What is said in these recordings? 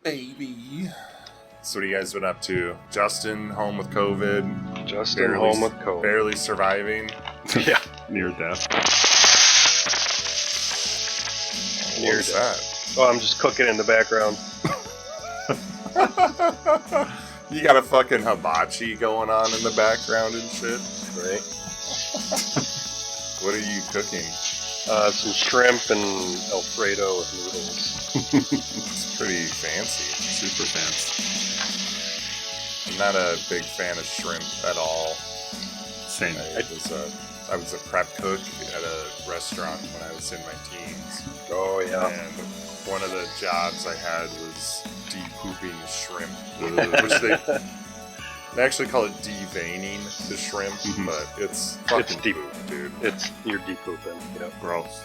baby. So what have you guys been up to? Justin, home with COVID. Justin, home with COVID. Barely surviving. Yeah. Near death. Near What's death. Oh, I'm just cooking in the background. that? You got a fucking hibachi going on in the background and shit. Right. What are you cooking? Some shrimp and Alfredo with noodles. It's pretty fancy. Super fancy. I'm not a big fan of shrimp at all. Same. I was a prep cook at a restaurant when I was in my teens. Oh, yeah. And one of the jobs I had was de-pooping shrimp. Which they actually call it deveining the shrimp, but it's fucking deep, dude. You're de-pooping. Yep. Gross.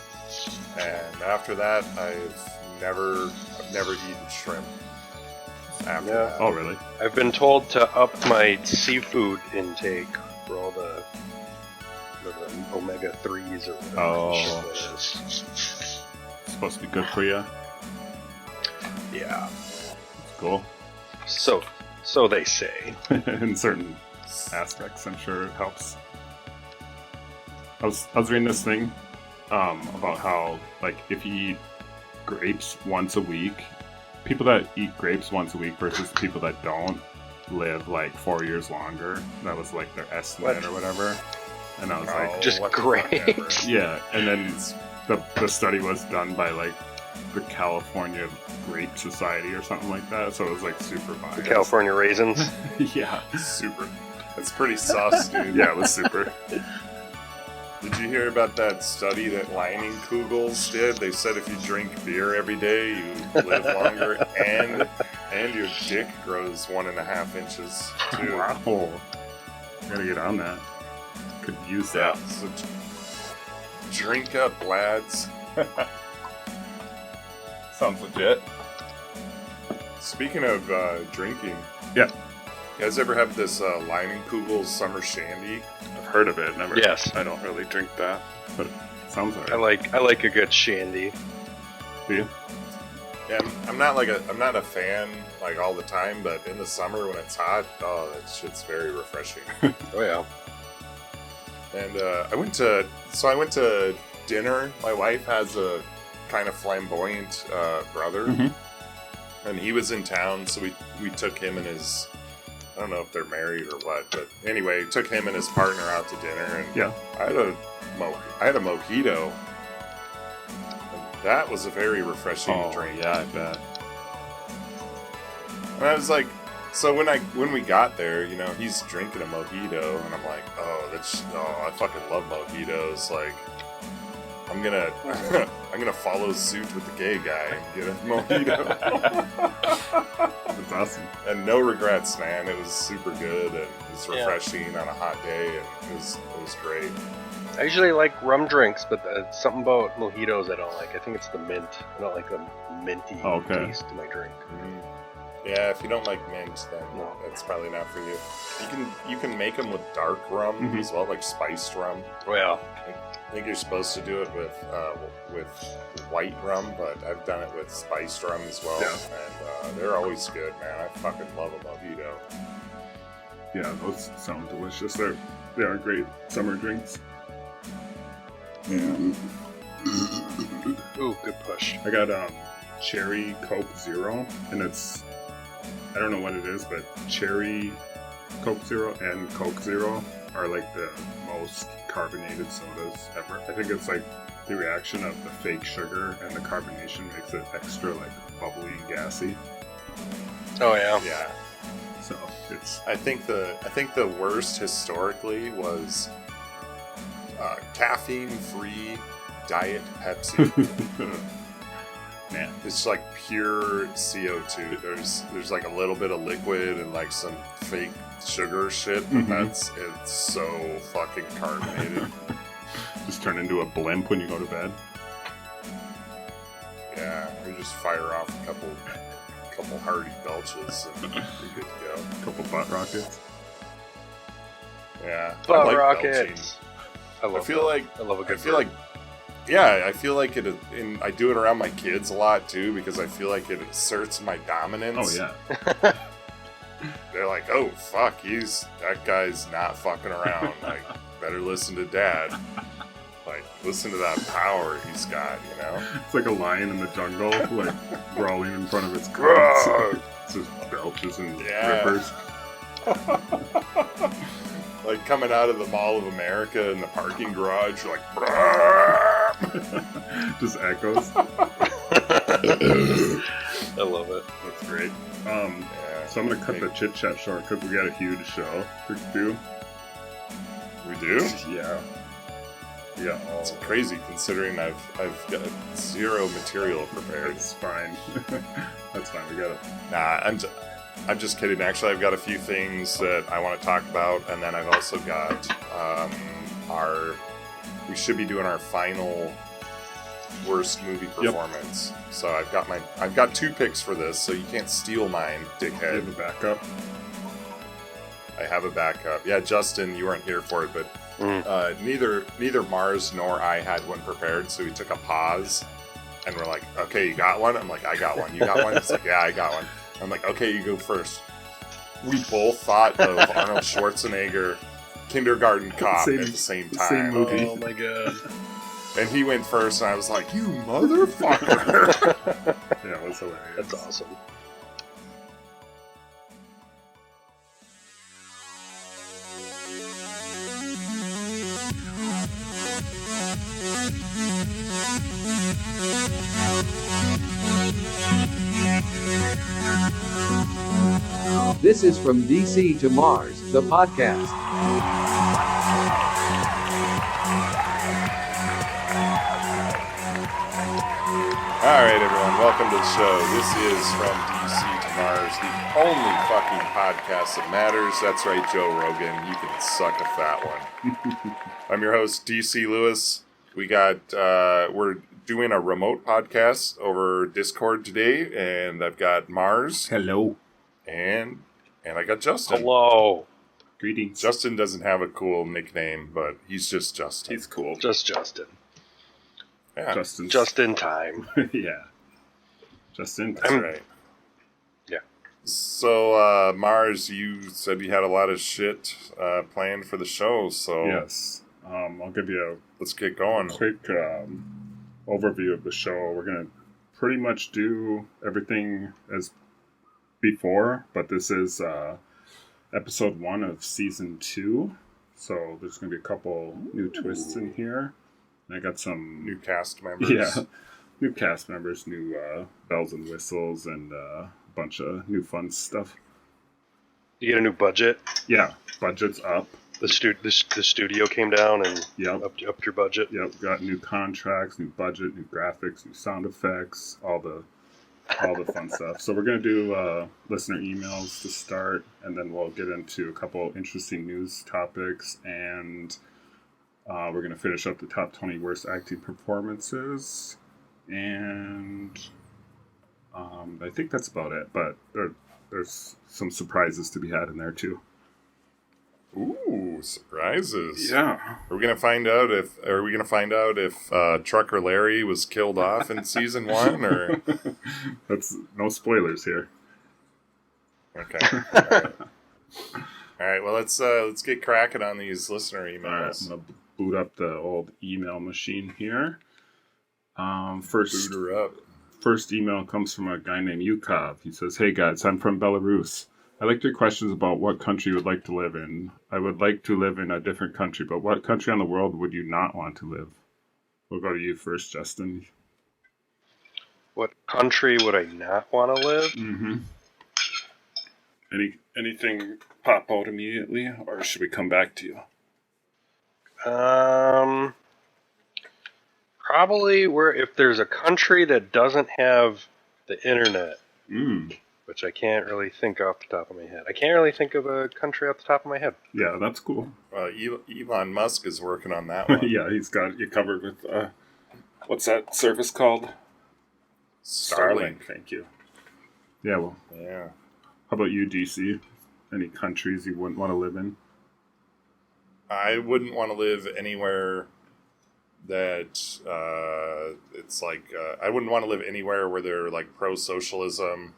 And after that, I've never eaten shrimp. After that. Oh, really? I've been told to up my seafood intake for all the omega-3s or whatever Oh. shit that is. It's supposed to be good for you. Yeah. Cool. So they say. In certain aspects, I'm sure it helps. I was reading this thing about how, like, if you eat grapes once a week, people that eat grapes once a week versus people that don't live like 4 years longer. That was like their estimate or whatever. And I was like, just grapes? Yeah. And then the study was done by like the California Grape Society or something like that. So it was like super biased. The California raisins? Yeah. Super. That's pretty sus, dude. Yeah, it was super. Did you hear about that study that Kugels did? They said if you drink beer every day, you live longer, and your dick grows 1.5 inches too. Wow. Gotta get on that. Could use that. So drink up, lads. Sounds legit. Speaking of drinking, Yeah. you guys ever have this Kugels summer shandy? I've heard of it. Never. Yes. I don't really drink that, but it sounds alright. I like a good shandy. Do you? Yeah, I'm not a fan like all the time, but in the summer when it's hot, oh, that shit's very refreshing. Oh yeah. And I went to dinner. My wife has a kind of flamboyant brother, and he was in town, so we took him and his. I don't know if they're married or what, but anyway, took him and his partner out to dinner, and Yeah. I had a mojito. And that was a very refreshing drink. Yeah, I bet. And I was like, so when we got there, you know, he's drinking a mojito, and I'm like, I fucking love mojitos. Like, I'm gonna follow suit with the gay guy and get a mojito. That's awesome. And no regrets, man. It was super good, and it was refreshing on a hot day, and it was great. I usually like rum drinks, but something about mojitos I don't like. I think it's the mint. I don't like the minty taste to my drink. Yeah, if you don't like mint, then No. that's probably not for you. You can make them with dark rum as well, like spiced rum. Well, I think you're supposed to do it with white rum, but I've done it with spiced rum as well, and they're always good, man. I fucking love a mojito. Yeah, those sound delicious. They are great summer drinks. Yeah. ooh, good push. I got cherry Coke Zero, and it's, I don't know what it is, but cherry Coke Zero and Coke Zero are like the most carbonated sodas ever. I think it's like the reaction of the fake sugar and the carbonation makes it extra like bubbly and gassy. Oh yeah. Yeah. So it's I think the worst historically was caffeine-free Diet Pepsi. man. It's like pure CO2. There's like a little bit of liquid and like some fake sugar shit, but it's so fucking carbonated. Just turn into a blimp when you go to bed. Yeah, we just fire off a couple hearty belches and you're good to go. A couple butt rockets. Yeah, Butt I like rockets. belching. I feel like I love a good. I feel like Yeah, I feel like I do it around my kids a lot too because I feel like it asserts my dominance. Oh yeah. They're like, oh fuck, that guy's not fucking around. Like, better listen to Dad. Like, listen to that power he's got, you know? It's like a lion in the jungle, like brawling in front of its cubs. It's just belches and rippers. Like coming out of the Mall of America in the parking garage, like just echoes. I love it. That's great. So I'm gonna cut the chit chat short because we got a huge show to do. We do? Yeah. Yeah. It's crazy considering I've got zero material prepared. It's fine. That's fine. We got it. Nah, I'm just kidding. Actually, I've got a few things that I want to talk about, and then I've also got we should be doing our final worst movie performance. Yep. So I've got 2 picks for this, so you can't steal mine, dickhead. You have a backup? I have a backup. Yeah, Justin, you weren't here for it, but neither Mars nor I had one prepared, so we took a pause, and we're like, okay, you got one? I'm like, I got one. You got one? It's like, yeah, I got one. I'm like, okay, you go first. We both thought of Arnold Schwarzenegger, Kindergarten Cop at the same time. Same movie. Oh my god. And he went first, and I was like, you motherfucker. Yeah, it was hilarious. That's awesome. This is From DC to Mars, the podcast. Alright, everyone, welcome to the show. This is From DC to Mars, the only fucking podcast that matters. That's right, Joe Rogan. You can suck a fat one. I'm your host, DC Lewis. We're doing a remote podcast over Discord today, and I've got Mars. Hello. And I got Justin. Hello. Greetings. Justin doesn't have a cool nickname, but he's just Justin. He's cool. Just Justin. Yeah. Just in time. Yeah. Justin. That's right. Yeah. So, Mars, you said you had a lot of shit planned for the show, so... Yes. I'll give you let's get going. Quick overview of the show. We're going to pretty much do everything as before, but this is episode 1 of season 2, so there's going to be a couple new twists in here. And I got some new cast members. Yeah, new cast members, new bells and whistles, and a bunch of new fun stuff. You get a new budget? Yeah, budget's up. The studio came down and upped your budget? Yep, got new contracts, new budget, new graphics, new sound effects, all the fun stuff. So we're going to do listener emails to start, and then we'll get into a couple interesting news topics, and we're going to finish up the top 20 worst acting performances, and I think that's about it, but there's some surprises to be had in there too. Ooh, surprises! Yeah, are we gonna find out if Trucker Larry was killed off in season 1, or that's no spoilers here. Okay. All right. Well, let's get cracking on these listener emails. All right, I'm gonna boot up the old email machine here. First, boot her up. First email comes from a guy named Yukov. He says, "Hey guys, I'm from Belarus. I liked your questions about what country you would like to live in. I would like to live in a different country, but what country on the world would you not want to live?" We'll go to you first, Justin. What country would I not want to live? Mm-hmm. Anything pop out immediately, or should we come back to you? Probably if there's a country that doesn't have the internet. Which I can't really think off the top of my head. I can't really think of a country off the top of my head. Yeah, that's cool. Elon Musk is working on that one. Yeah, he's got you covered with, what's that service called? Starlink. Thank you. Yeah, well. Yeah. How about you, DC? Any countries you wouldn't want to live in? I wouldn't want to live anywhere that it's like I wouldn't want to live anywhere where they're like pro-socialism.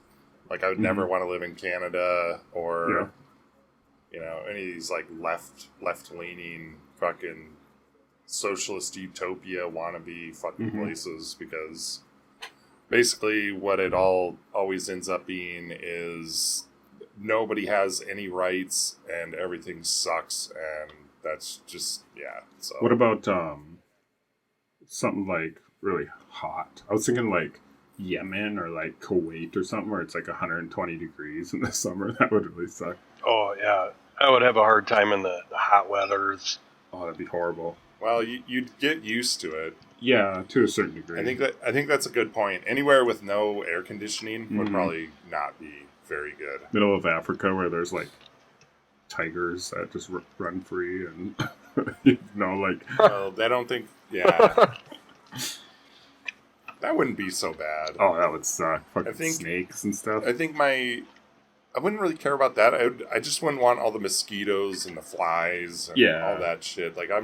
Like I would never want to live in Canada or any of these like left-leaning fucking socialist utopia wannabe fucking places, because basically what it all always ends up being is nobody has any rights and everything sucks, and that's just so What about something like really hot? I was thinking like Yemen or like Kuwait or something where it's like 120 degrees in the summer. That would really suck. Oh yeah, I would have a hard time in the hot weathers. Oh, that'd be horrible. Well, you'd get used to it. Yeah, to a certain degree. I think that's a good point. Anywhere with no air conditioning would probably not be very good. Middle of Africa where there's like tigers that just run free and Well, I don't think that wouldn't be so bad. Oh, that would suck. I Fucking think snakes and stuff. I think I wouldn't really care about that. I just wouldn't want all the mosquitoes and the flies and all that shit. Like I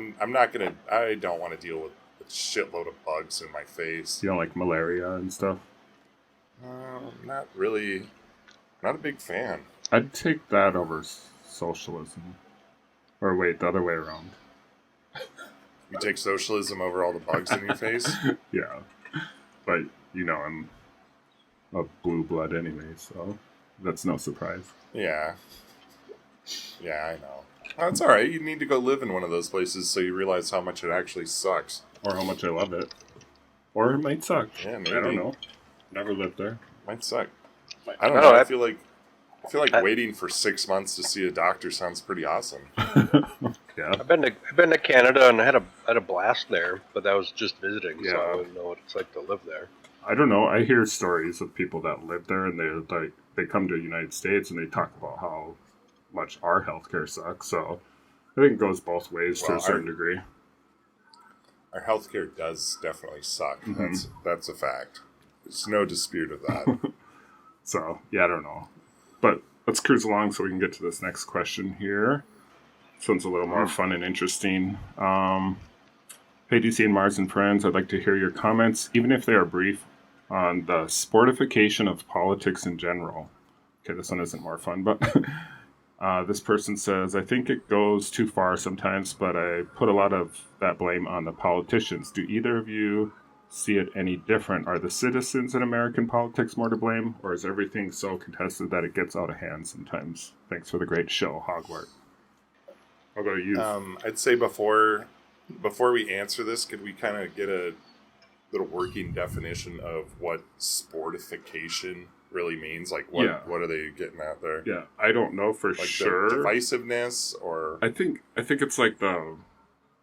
don't want to deal with a shitload of bugs in my face. You know, like malaria and stuff. Not really. Not a big fan. I'd take that over socialism. Or wait, the other way around. You take socialism over all the bugs in your face? Yeah. But, I'm a blue blood anyway, so that's no surprise. Yeah. Yeah, I know. That's alright. You need to go live in one of those places so you realize how much it actually sucks. Or how much I love it. Or it might suck. Yeah, maybe. I don't know. Never lived there. Might suck. I don't know. I feel like waiting for 6 months to see a doctor sounds pretty awesome. Yeah. I've been to Canada and I had a blast there, but that was just visiting, so I wouldn't know what it's like to live there. I don't know. I hear stories of people that live there and they come to the United States and they talk about how much our healthcare sucks. So I think it goes both ways to a certain degree. Our healthcare does definitely suck. That's a fact. There's no dispute of that. So, yeah, I don't know. But let's cruise along so we can get to this next question here. This one's a little more fun and interesting. Hey, DC and Mars and friends, I'd like to hear your comments, even if they are brief, on the sportification of politics in general. Okay, this one isn't more fun, but this person says, I think it goes too far sometimes, but I put a lot of that blame on the politicians. Do either of you see it any different? Are the citizens in American politics more to blame, or is everything so contested that it gets out of hand sometimes? Thanks for the great show, Hogwarts. I'll go to you. I'd say before we answer this, could we kind of get a little working definition of what sportification really means? Like, what are they getting at there? Yeah, I don't know for like sure. The divisiveness, or I think it's like the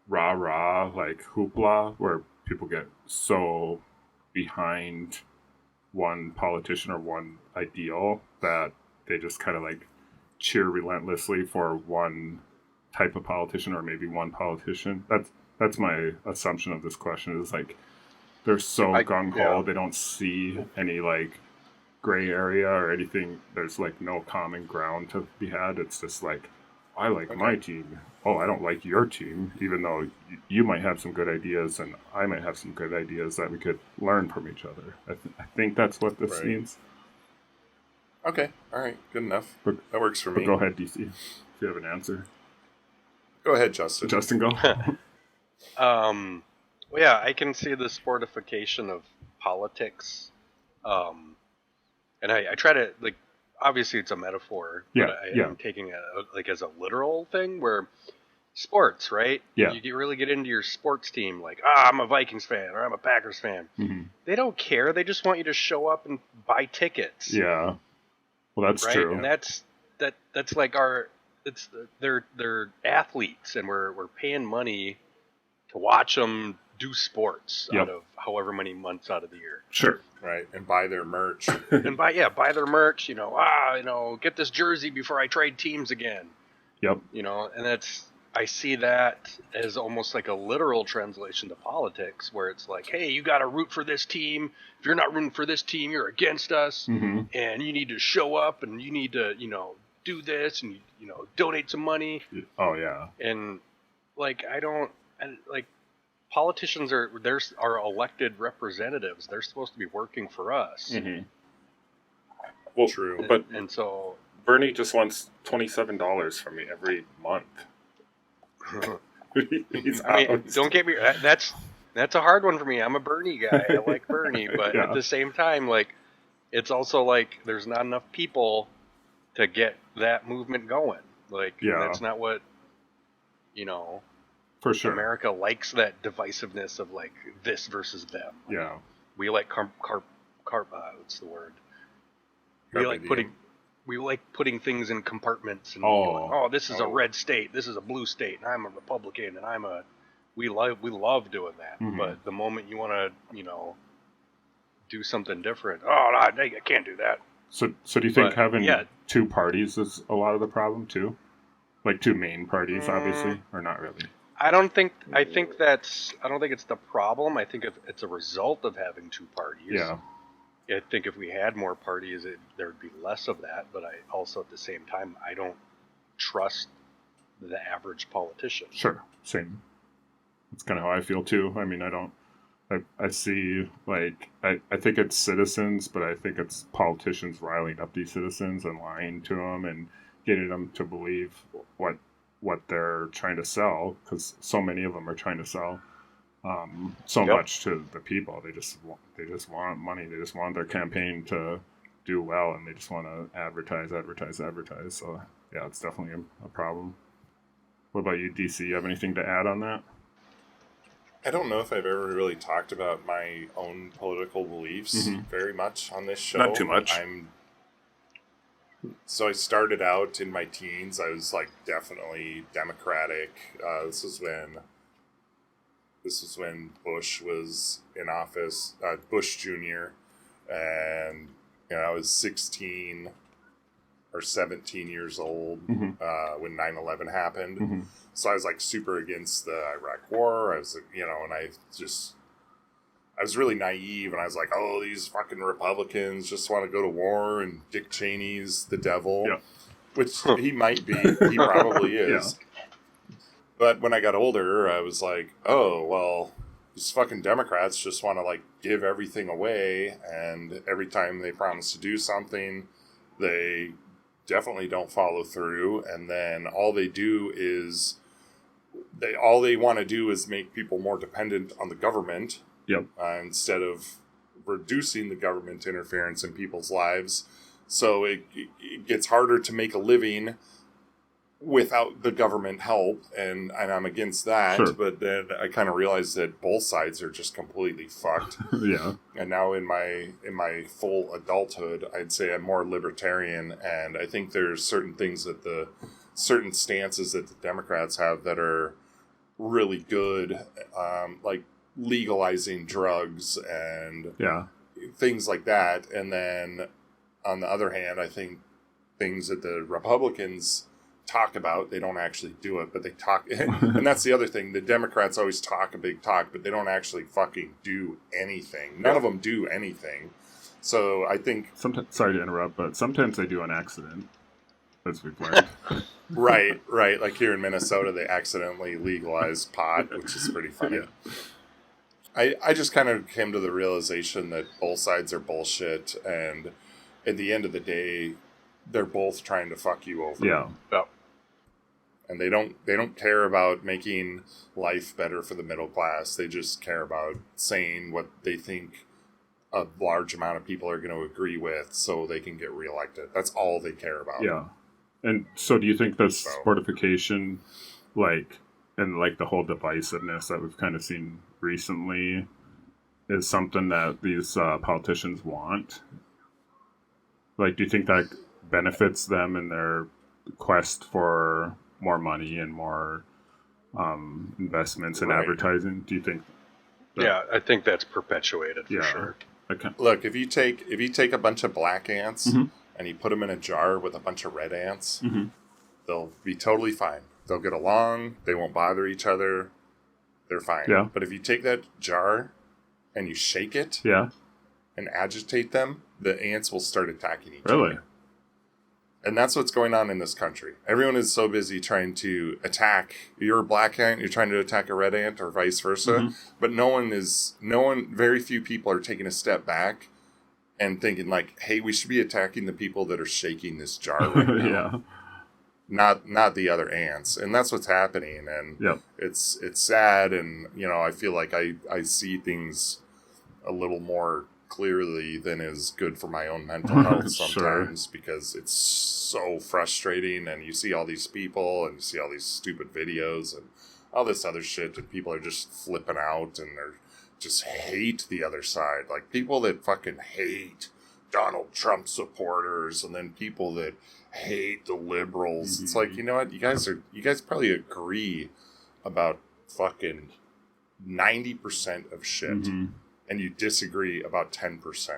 rah-rah, like hoopla, where people get so behind one politician or one ideal that they just kind of like cheer relentlessly for one type of politician or maybe one politician. That's my assumption of this question, is like they're so gung-ho, they don't see any like gray area or anything. There's like no common ground to be had. It's just like, I like my team. Oh, I don't like your team, even though you might have some good ideas and I might have some good ideas that we could learn from each other. I think that's what this means. Okay, all right, good enough. That works for me. Go ahead, DC, if you have an answer. Go ahead, Justin. Justin, go. Well, yeah, I can see the sportification of politics. And I try to, like, obviously it's a metaphor, but I'm taking it like as a literal thing where sports, right? Yeah. You really get into your sports team, like, I'm a Vikings fan or I'm a Packers fan. Mm-hmm. They don't care. They just want you to show up and buy tickets. Yeah. Well, that's true. And that's like they're athletes, and we're paying money to watch them do sports out of however many months out of the year. Sure. Right, and buy their merch. And buy their merch, get this jersey before I trade teams again. Yep. And I see that as almost like a literal translation to politics, where it's like, hey, you got to root for this team. If you're not rooting for this team, you're against us. Mm-hmm. And you need to show up, and you need to, do this, and, donate some money. Oh, yeah. And, like, politicians are our elected representatives. They're supposed to be working for us. Mm-hmm. Well, true, and so Bernie just wants $27 from me every month. Don't get me. That's a hard one for me. I'm a Bernie guy. I like Bernie, but at the same time, like, it's also like there's not enough people to get that movement going. Like, that's not what For sure, America likes, that divisiveness of like this versus them. Yeah, we like what's the word? We like putting things in compartments and going, this is a red state, this is a blue state, and I'm a Republican, and we love doing that. Mm-hmm. But the moment you want to, do something different, I can't do that. So do you think having two parties is a lot of the problem too? Like two main parties, obviously, or not really? I don't think it's the problem. I think it's a result of having two parties. Yeah. I think if we had more parties, there would be less of that. But I also, at the same time, I don't trust the average politician. Sure, same. That's kind of how I feel too. I mean, I see, like, I think it's citizens, but I think it's politicians riling up these citizens and lying to them and getting them to believe what they're trying to sell, because so many of them are trying to sell much to the people. They just want money. They just want their campaign to do well, and they just want to advertise. So yeah, it's definitely a problem. What about you, DC? You have anything to add on that? I don't know if I've ever really talked about my own political beliefs very much on this show. Not too much. So I started out in my teens. I was like definitely Democratic. This was when Bush was in office, Bush Jr. And I was 16 or 17 years old when 9/11 happened. Mm-hmm. So I was like super against the Iraq War. I was, and I was really naive, and I was like, oh, these fucking Republicans just want to go to war, and Dick Cheney's the devil, which he might be. He probably is. Yeah. But when I got older, I was like, oh, well, these fucking Democrats just want to, like, give everything away, and every time they promise to do something, they definitely don't follow through, and then all they want to do is make people more dependent on the government. Yep. Instead of reducing the government interference in people's lives. So it gets harder to make a living without the government help, and I'm against that. Sure. But then I kind of realized that both sides are just completely fucked. Yeah. And now in my full adulthood, I'd say I'm more libertarian, and I think there's certain stances that the Democrats have that are really good, like legalizing drugs and things like that. And then on the other hand, I think things that the Republicans talk about, they don't actually do it, but they talk. And that's the other thing. The Democrats always talk a big talk, but they don't actually fucking do anything. None of them do anything. So I think... Sorry to interrupt, but sometimes they do on accident, as we've learned. Right. Like here in Minnesota, they accidentally legalized pot, which is pretty funny. Yeah. I just kind of came to the realization that both sides are bullshit, and at the end of the day, they're both trying to fuck you over. Yeah. And they don't care about making life better for the middle class. They just care about saying what they think a large amount of people are going to agree with, so they can get reelected. That's all they care about. Yeah. And so, do you think this sportification, and the whole divisiveness that we've kind of seen recently, is something that these politicians want? Like, do you think that benefits them in their quest for more money and more investments in advertising? Do you think? Yeah, I think that's perpetuated for sure. Okay. Look, if you take a bunch of black ants and you put them in a jar with a bunch of red ants, they'll be totally fine. They'll get along. They won't bother each other. They're fine. Yeah. But if you take that jar and you shake it and agitate them, the ants will start attacking each other. Really? And that's what's going on in this country. Everyone is so busy trying to attack. You're a black ant, you're trying to attack a red ant, or vice versa. But very few people are taking a step back and thinking like, hey, we should be attacking the people that are shaking this jar right now. Not the other ants. And that's what's happening. And it's sad. And, I feel like I see things a little more clearly than is good for my own mental health sometimes because it's so frustrating, and you see all these people and you see all these stupid videos and all this other shit, and people are just flipping out and they're just hate the other side. Like people that fucking hate Donald Trump supporters, and then people that hate the liberals. It's like, you know what? You guys probably agree about fucking 90% of shit. And you disagree about 10%.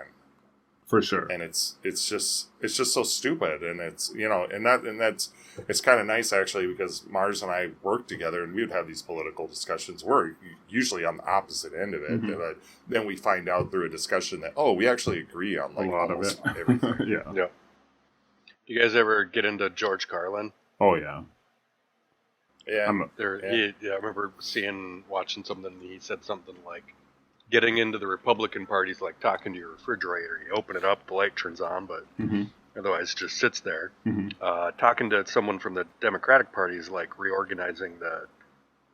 For sure. And it's just so stupid. And it's, it's kind of nice actually, because Mars and I worked together and we would have these political discussions. We're usually on the opposite end of it. But then we find out through a discussion that, we actually agree on like a lot of it. Everything. Yeah. You guys ever get into George Carlin? Oh yeah. Yeah. I remember watching something, and he said something like, getting into the Republican Party is like talking to your refrigerator. You open it up, the light turns on, but otherwise it just sits there. Talking to someone from the Democratic Party is like reorganizing the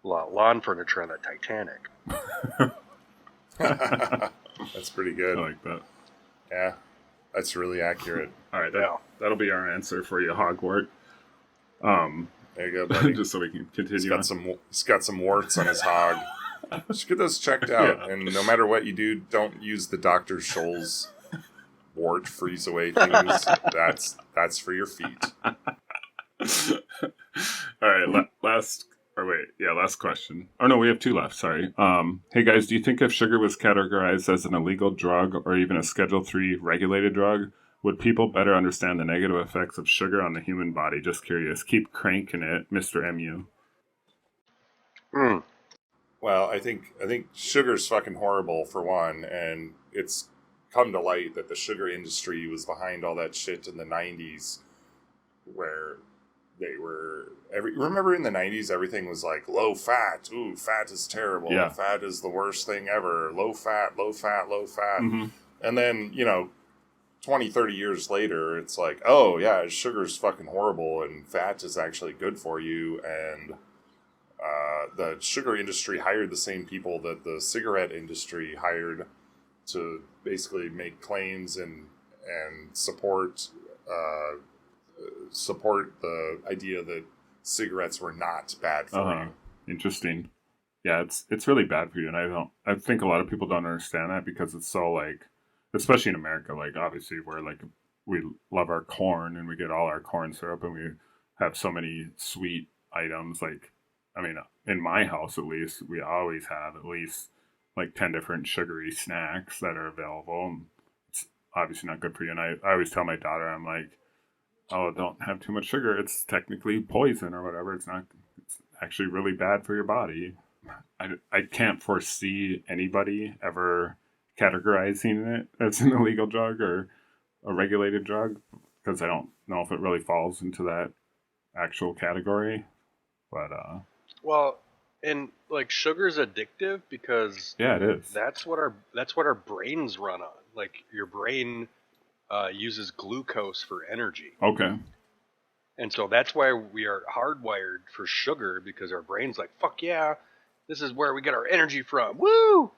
lawn furniture on the Titanic. That's pretty good. I like that. Yeah, that's really accurate. All right, that'll be our answer for you, Hogwart. There you go, buddy. Just so we can continue. He's got some warts on his hog. Just get those checked out, and no matter what you do, don't use the Dr. Scholl's wart freeze away things. That's for your feet. All right, last question. Oh no, we have 2 left. Sorry. Hey guys, do you think if sugar was categorized as an illegal drug or even a Schedule III regulated drug, would people better understand the negative effects of sugar on the human body? Just curious. Keep cranking it, Mr. MU. Well, I think sugar's fucking horrible for one, and it's come to light that the sugar industry was behind all that shit in the 90s, where they were remember in the 90s everything was like low fat. Ooh, fat is terrible. Yeah. Fat is the worst thing ever. Low fat. And then, 20, 30 years later, it's like, oh yeah, sugar's fucking horrible and fat is actually good for you, and the sugar industry hired the same people that the cigarette industry hired to basically make claims and support the idea that cigarettes were not bad for you. Interesting. Yeah, it's really bad for you, and I think a lot of people don't understand that because it's so like, especially in America, like obviously we're like, we love our corn and we get all our corn syrup and we have so many sweet items. Like, I mean, in my house at least, we always have at least like 10 different sugary snacks that are available. And it's obviously not good for you. And I always tell my daughter, I'm like, oh, don't have too much sugar. It's technically poison or whatever. It's actually really bad for your body. I can't foresee anybody ever categorizing it as an illegal drug or a regulated drug because I don't know if it really falls into that actual category. But well, and like sugar's addictive because it is. That's what our brains run on. Like your brain uses glucose for energy. Okay. And so that's why we are hardwired for sugar, because our brain's like, fuck yeah, this is where we get our energy from. Woo!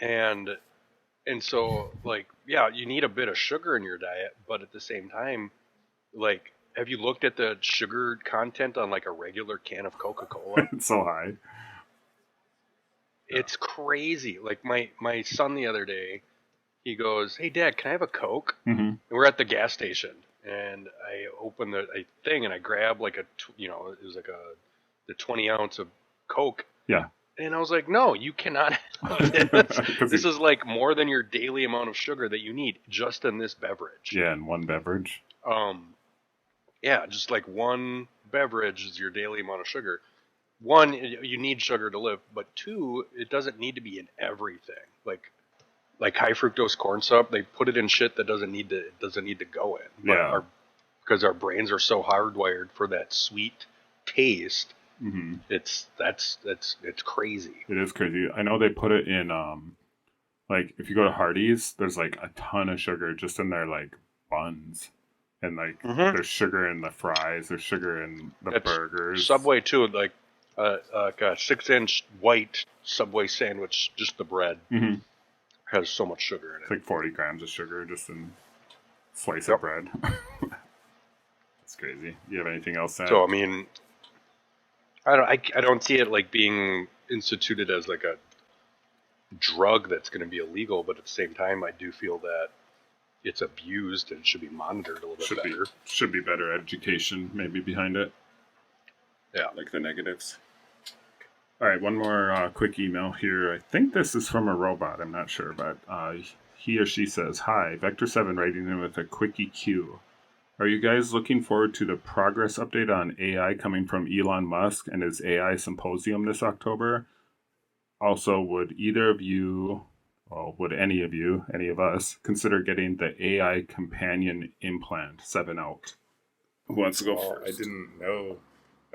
And so, like, yeah, you need a bit of sugar in your diet, but at the same time, like, have you looked at the sugar content on, like, a regular can of Coca-Cola? It's so high. It's crazy. Like, my son the other day, he goes, hey, Dad, can I have a Coke? Mm-hmm. And we're at the gas station, and I open the thing, and I grab, like, it was like the 20 ounce of Coke. Yeah. And I was like, no, you cannot have this. This is like more than your daily amount of sugar that you need just in this beverage. Yeah, in one beverage. Yeah, just like one beverage is your daily amount of sugar. One, you need sugar to live, but two, it doesn't need to be in everything. Like high fructose corn syrup, they put it in shit that doesn't need to go in. But yeah. because our brains are so hardwired for that sweet taste. Mm-hmm. It's crazy. It is crazy. I know they put it in like if you go to Hardee's, there's like a ton of sugar just in their like buns, and like there's sugar in the fries, there's sugar in the burgers. Subway too, like a 6-inch white Subway sandwich, just the bread has so much sugar in it. It's like 40 grams of sugar just in a slice of bread. That's crazy. Do you have anything else to add? So I mean, I don't see it like being instituted as like a drug that's going to be illegal, but at the same time, I do feel that it's abused and should be monitored a little bit better. Should be better education maybe behind it. Yeah. Like the negatives. All right, one more quick email here. I think this is from a robot. I'm not sure, but he or she says, "Hi, Vector 7 writing in with a quickie Q. Are you guys looking forward to the progress update on AI coming from Elon Musk and his AI symposium this October? Also, would either of you, or would any of us, consider getting the AI companion implant 7 out?" Who wants to go first?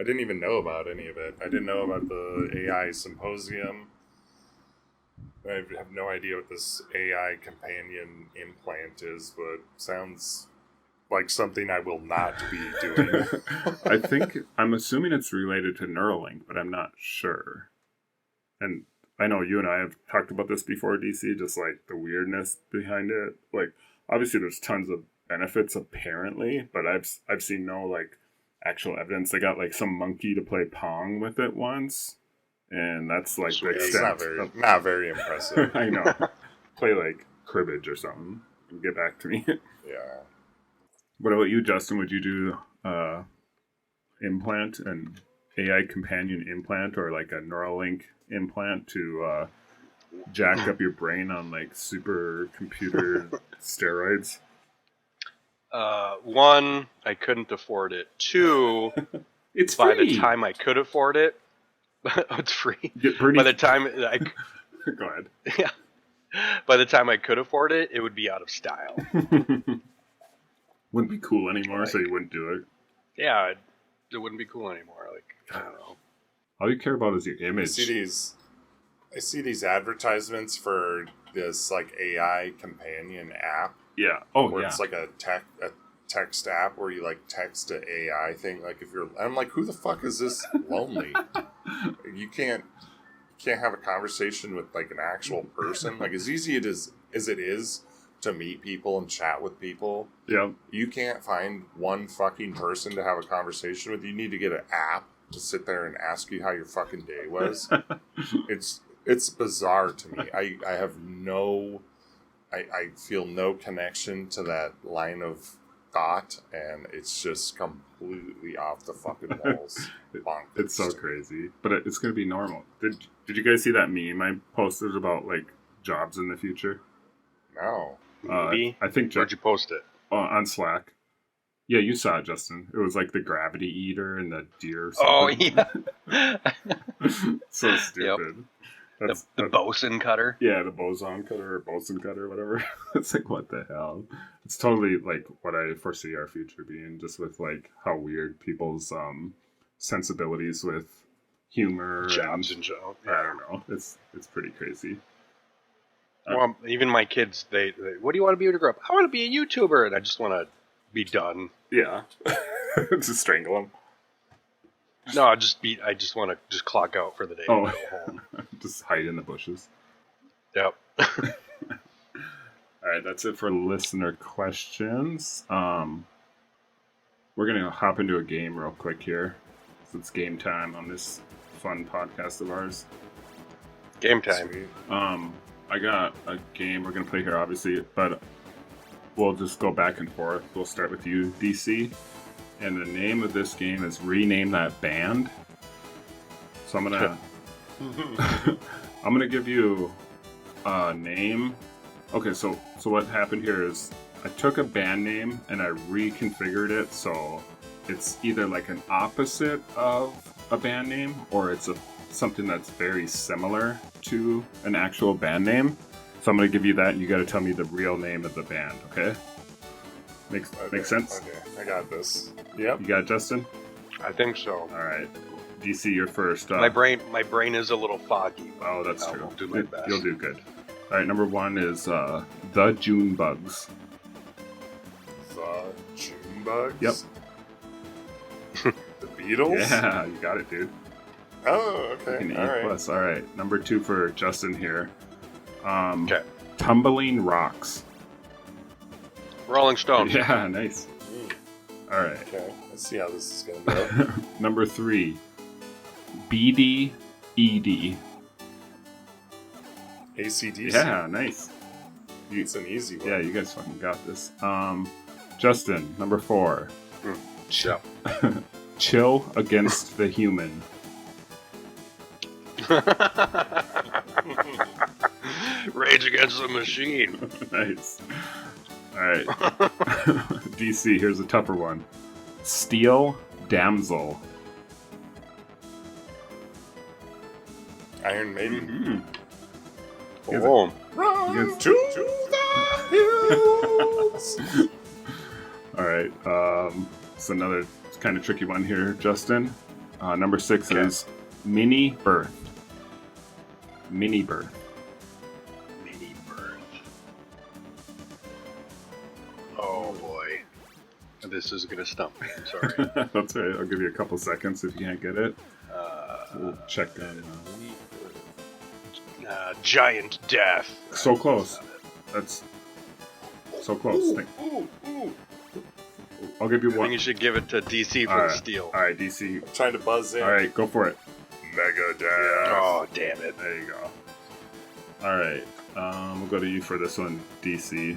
I didn't even know about any of it. I didn't know about the AI symposium. I have no idea what this AI companion implant is, but sounds like something I will not be doing. I'm assuming it's related to Neuralink, but I'm not sure. And I know you and I have talked about this before, DC, just like the weirdness behind it. Like, obviously there's tons of benefits apparently, but I've seen no like actual evidence. They got like some monkey to play Pong with it once, and that's like the extent. It's not very impressive. I know. Play like cribbage or something and get back to me. Yeah. What about you, Justin? Would you do implant, an AI companion implant, or like a Neuralink implant to jack up your brain on like supercomputer steroids? One, I couldn't afford it. Two, it's by free. the time I could afford it, it's free. By the time I go ahead. Yeah. By the time I could afford it, it would be out of style. Wouldn't be cool anymore, so you wouldn't do it. Yeah, it wouldn't be cool anymore. Like, I don't know. All you care about is your image. I see these advertisements for this like AI companion app. Yeah. Oh, where yeah. It's like a text app where you like text an AI thing. Like if you're, I'm like, who the fuck is this lonely? You can't have a conversation with like an actual person. Like as easy as it is to meet people and chat with people. Yeah. You can't find one fucking person to have a conversation with. You need to get an app to sit there and ask you how your fucking day was. It's bizarre to me. I have no... I feel no connection to that line of thought, and it's just completely off the fucking walls. It's so crazy, but it's going to be normal. Did you guys see that meme I posted about like jobs in the future? No. Maybe. I think. Where'd you post it? On Slack. Yeah, you saw it, Justin. It was like the gravity eater and the deer. Oh yeah. So stupid. Yep. The bosun cutter? Yeah, the boson cutter or bosun cutter, whatever. It's like, what the hell? It's totally like what I foresee our future being, just with like how weird people's sensibilities with humor jobs and jobs. Yeah. I don't know. It's pretty crazy. Well, even my kids, they what do you want to be when you grow up? I want to be a YouTuber, and I just want to be done. Yeah. Just strangle them. No, I just want to just clock out for the day and go home. Just hide in the bushes. Yep. All right, that's it for listener questions. We're gonna hop into a game real quick here. So it's game time on this fun podcast of ours. Game time. Sweet. I got a game we're gonna play here, obviously, but we'll just go back and forth. We'll start with you, DC. And the name of this game is Rename That Band. So I'm gonna give you a name. Okay, so what happened here is I took a band name and I reconfigured it so it's either like an opposite of a band name or it's something that's very similar to an actual band name. So I'm gonna give you that and you gotta tell me the real name of the band, okay? Makes sense? Okay, I got this. Yep. You got it, Justin? I think so. All right. DC, you're first. My brain is a little foggy. Oh, that's true. I'll do my best. You'll do good. All right, number 1 is the June Bugs. The June Bugs? Yep. The Beatles? Yeah, you got it, dude. Oh, okay. An All A+. right. All right, number 2 for Justin here. Okay. Tumbling Rocks. Rolling Stones. Yeah, nice. All right. Okay, let's see how this is going to go. Number 3, BD ED. AC/DC. Yeah, nice. It's an easy one. Yeah, you guys fucking got this. Justin, number 4, Yeah. Chill Against the Human. Rage Against the Machine. Nice. All right. DC, here's a tougher one. Steel Damsel. Iron Maiden. Mm-hmm. Boom. Run to the hills. All right. It's another kind of tricky one here, Justin. Number 6 is Mini Birth. Mini Birth. Mini Birth. Oh boy. This is gonna stump me. I'm sorry. That's right. I'll give you a couple seconds if you can't get it. We'll check on. Giant Death. So close. That's so close. I'll give you I one. think you should give it to DC for All the right. steal. All right, DC. I'm trying to buzz in. All right, go for it. Megadeth. Oh, damn it. There you go. All right, we'll go to you for this one, DC.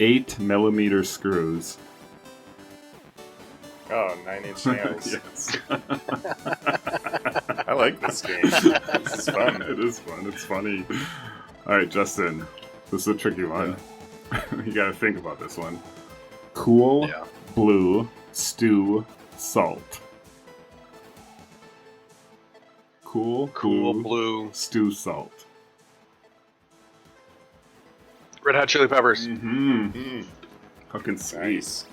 8mm screws. Oh, 9 Inch Nails. Yes. I like this game. This is fun. It is fun. It's funny. All right, Justin. This is a tricky one. You got to think about this one. Cool, Yeah. blue, stew, salt. Cool, Blue. stew, salt. Red Hot Chili Peppers. Mm-hmm. Mm, Fucking sweet. nice.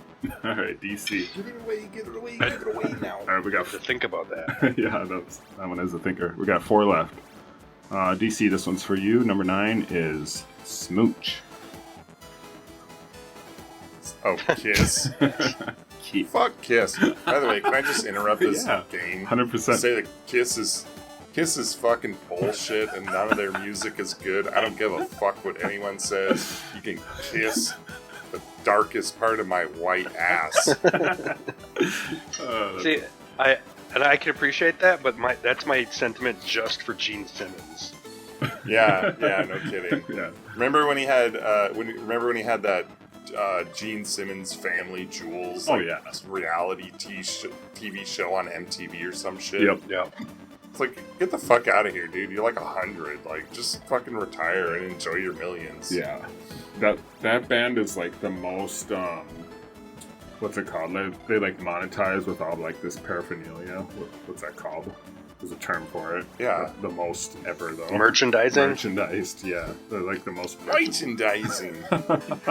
All right, DC. Get it away, get it away, get it away now. All right, we got To think about that. yeah, that one is a thinker. We got 4 left. DC, this one's for you. Number 9 is Smooch. Oh, Kiss. Fuck Kiss. By the way, can I just interrupt this Yeah, game? 100%. Say that Kiss is fucking bullshit and none of their music is good. I don't give a fuck what anyone says. You can kiss the darkest part of my white ass. See, I can appreciate that, but that's my sentiment just for Gene Simmons. Yeah, no kidding. Yeah. Remember when he had that Gene Simmons Family Jewels? Oh, yeah. Reality TV show on MTV or some shit. Yep. It's like, get the fuck out of here, dude. You're like 100. Like, just fucking retire and enjoy your millions. Yeah. That band is like the most what's it called? They like monetize with all like this paraphernalia. What's that called? There's a term for it. Yeah. The most ever though. Merchandising? Merchandised, yeah. They're like the most Merchandising. merchandising.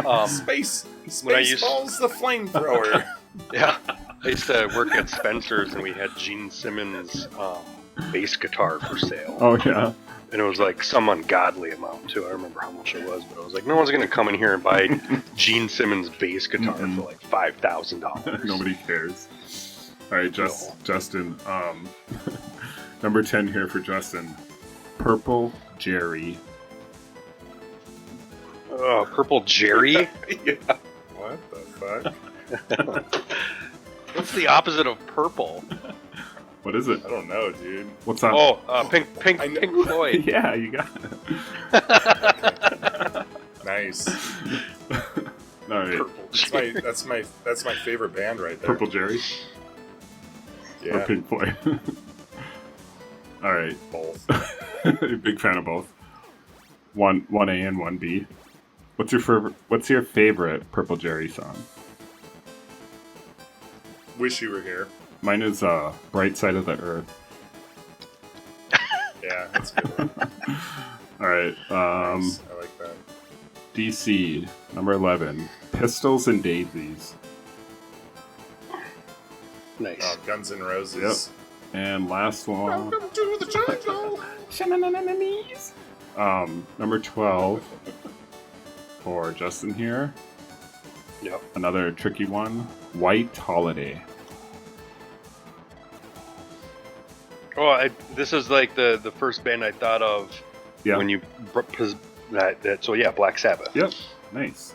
Spaceballs the flamethrower. Yeah. I used to work at Spencer's and we had Gene Simmons bass guitar for sale. Oh yeah. And it was like some ungodly amount too. I don't remember how much it was, but I was like, no one's gonna come in here and buy Gene Simmons bass guitar for like $5,000. Nobody cares. All right, Justin. Number 10 here for Justin. Purple Jerry. Oh, Purple Jerry? Yeah. What the fuck? What's the opposite of purple? What is it? I don't know, dude. What's that? Oh, Pink Floyd. Yeah, you got it. Nice. All right. Purple Jerry. That's my favorite band right there. Purple Jerry or Yeah. Pink Floyd. All right. Both. Big fan of both. One A and one B. What's your favorite Purple Jerry song? Wish You Were Here. Mine is Bright Side of the Earth. Yeah, that's a good one. All right. Nice. I like that. DC number 11. Pistols and Daisies. Nice. Guns N' Roses. Yep. And last one. Welcome to the jungle. Number 12 for Justin here. Yep. Another tricky one. White Holiday. Oh, this is like the first band I thought of when you so yeah, Black Sabbath. Yep. Nice.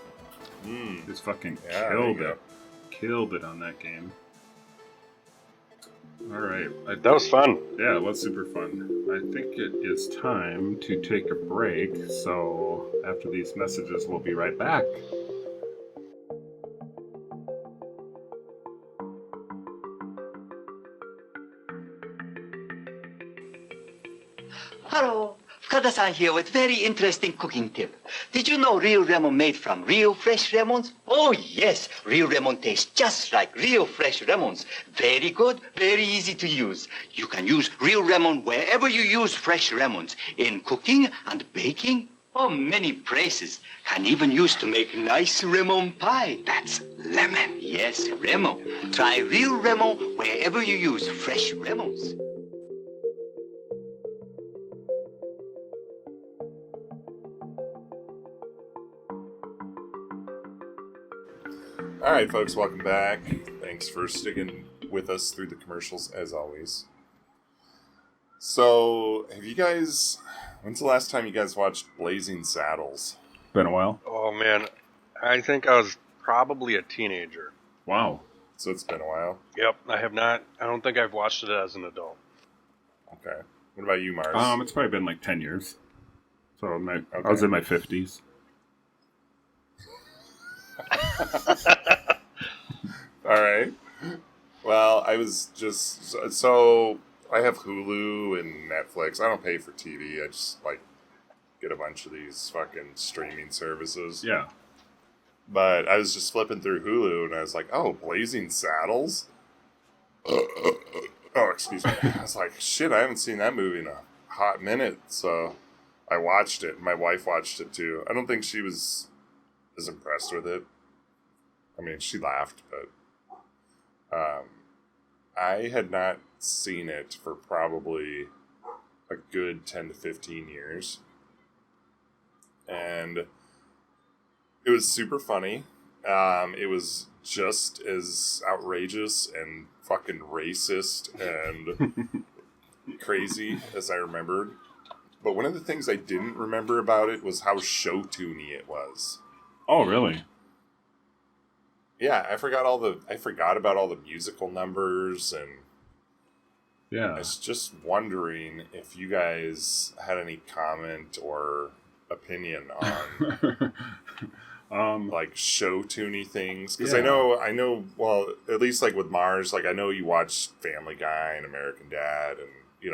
Mm. Just fucking Killed it. Killed it on that game. Alright. That was fun. Yeah, it was super fun. I think it is time to take a break, so after these messages, we'll be right back. Hello, Fukada-san here with very interesting cooking tip. Did you know real lemon made from real fresh lemons? Oh yes, real lemon tastes just like real fresh lemons. Very good, very easy to use. You can use real lemon wherever you use fresh lemons. In cooking and baking, or many places. Can even use to make nice lemon pie. That's lemon. Yes, lemon. Try real lemon wherever you use fresh lemons. All right, folks, welcome back. Thanks for sticking with us through the commercials, as always. So, when's the last time you guys watched Blazing Saddles? Been a while. Oh man, I think I was probably a teenager. Wow. So it's been a while. Yep, I have not. I don't think I've watched it as an adult. Okay. What about you, Mars? It's probably been like 10 years. So I was in my 50s. All right. Well, I was just so I have Hulu and Netflix. I don't pay for TV. I just get a bunch of these fucking streaming services. Yeah. But I was just flipping through Hulu and I was like, "Oh, Blazing Saddles." Oh, excuse me. I was like, "Shit, I haven't seen that movie in a hot minute." So I watched it. My wife watched it too. I don't think she was as impressed with it. I mean, she laughed, but I had not seen it for probably a good 10 to 15 years. And it was super funny. It was just as outrageous and fucking racist and crazy as I remembered. But one of the things I didn't remember about it was how show-tuney it was. Oh, really? Yeah, I forgot about all the musical numbers, and yeah, I was just wondering if you guys had any comment or opinion on like show tuney things, because I know. Well, at least like with Mars, like I know you watch Family Guy and American Dad, and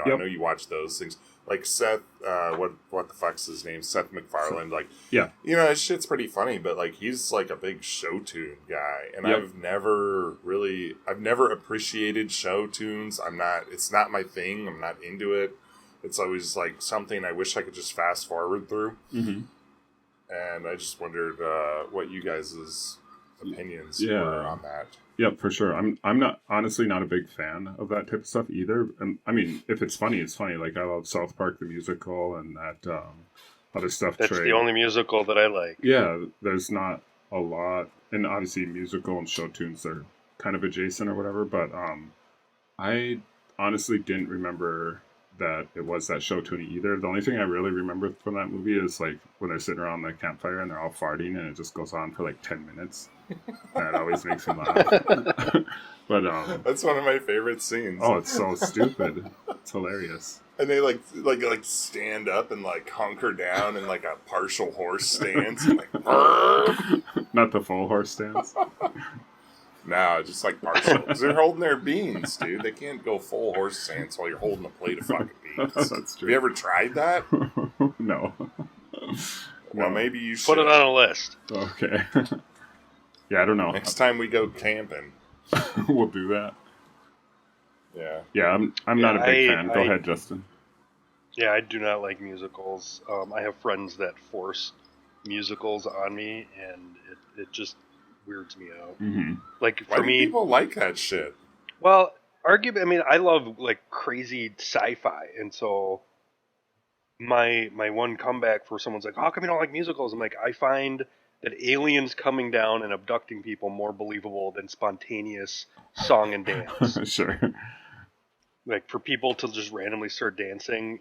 I know you watch those things. Like Seth, what the fuck's his name? Seth MacFarlane. Like, yeah, his shit's pretty funny, but like he's like a big show tune guy, and I've never appreciated show tunes. It's not my thing. I'm not into it. It's always like something I wish I could just fast forward through. Mm-hmm. And I just wondered what you guys' opinions were on that. Yep, for sure. I'm honestly not a big fan of that type of stuff either. And I mean, if it's funny, it's funny. Like I love South Park the musical and that other stuff. That's the only musical that I like. Yeah, there's not a lot, and obviously musical and show tunes are kind of adjacent or whatever. But I honestly didn't remember that it was that show tuning either. The only thing I really remember from that movie is like when they're sitting around the campfire and they're all farting and it just goes on for like 10 minutes. That always makes me laugh. But that's one of my favorite scenes. Oh, it's so stupid. It's hilarious. And they like stand up and like hunker down in like a partial horse stance. Like, not the full horse stance. No, just like partial. Because they're holding their beans, dude. They can't go full horse stance while you're holding a plate of fucking beans. That's true. Have you ever tried that? No. Well, maybe you should. Put it on a list. Okay. Yeah, I don't know. Next time we go camping, we'll do that. Yeah. Yeah, I'm not a big fan. Go ahead, Justin. Yeah, I do not like musicals. I have friends that force musicals on me, and it just weirds me out. Mm-hmm. Like Why for do me, people like that shit? well, arguably, I mean, I love like crazy sci-fi, and so my one comeback for someone's like, "How come you don't like musicals?" I'm like, I find that aliens coming down and abducting people more believable than spontaneous song and dance. Sure. Like for people to just randomly start dancing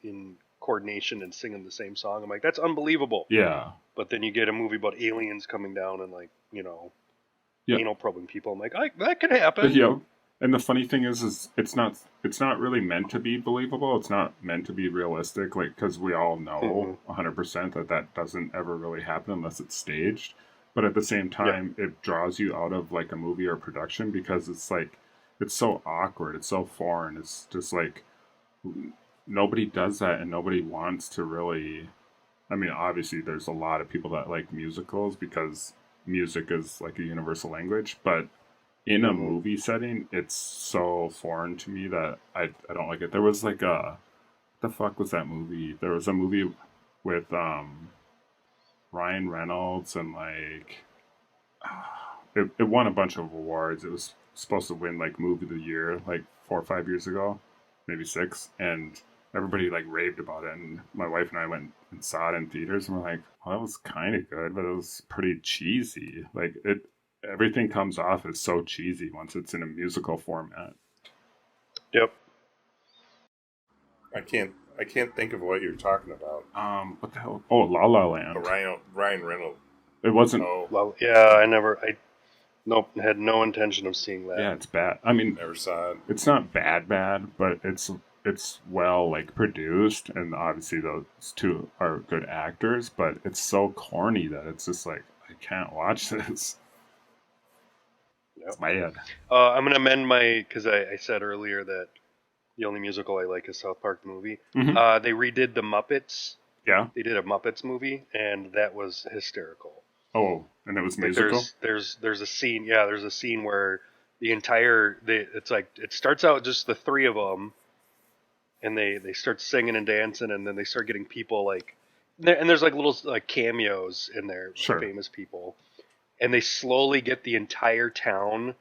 in coordination and singing the same song, I'm like, that's unbelievable. Yeah. But then you get a movie about aliens coming down and like, anal probing people. I'm like, that could happen. Yeah. And the funny thing is it's not really meant to be believable. It's not meant to be realistic, like, because we all know 100% that doesn't ever really happen unless it's staged. But at the same time, it draws you out of like a movie or production because it's like it's so awkward, it's so foreign. It's just like nobody does that, and nobody wants to really. I mean, obviously, there's a lot of people that like musicals because music is like a universal language, but in a movie setting, it's so foreign to me that I don't like it. There was like what the fuck was that movie? There was a movie with Ryan Reynolds and like it won a bunch of awards. It was supposed to win like movie of the year like 4 or 5 years ago, maybe 6, and everybody like raved about it. And my wife and I went and saw it in theaters, and we're like, well, that was kind of good, but it was pretty cheesy. Like everything comes off as so cheesy once it's in a musical format. Yep. I can't think of what you're talking about. What the hell? Oh, La La Land. Ryan Reynolds. It wasn't. Oh, Well, yeah, I had no intention of seeing that. Yeah, it's bad. I mean, never saw it. It's not bad, but it's well like produced, and obviously those two are good actors. But it's so corny that it's just like I can't watch this. It's bad. I'm gonna amend because I said earlier that the only musical I like is South Park the movie. Mm-hmm. They redid the Muppets. Yeah. They did a Muppets movie, and that was hysterical. Oh, and it was musical. Like there's a scene. Yeah, there's a scene where it's like it starts out just the three of them, and they start singing and dancing, and then they start getting people like, and there's like little like cameos in there, Sure. famous people, and they slowly get the entire town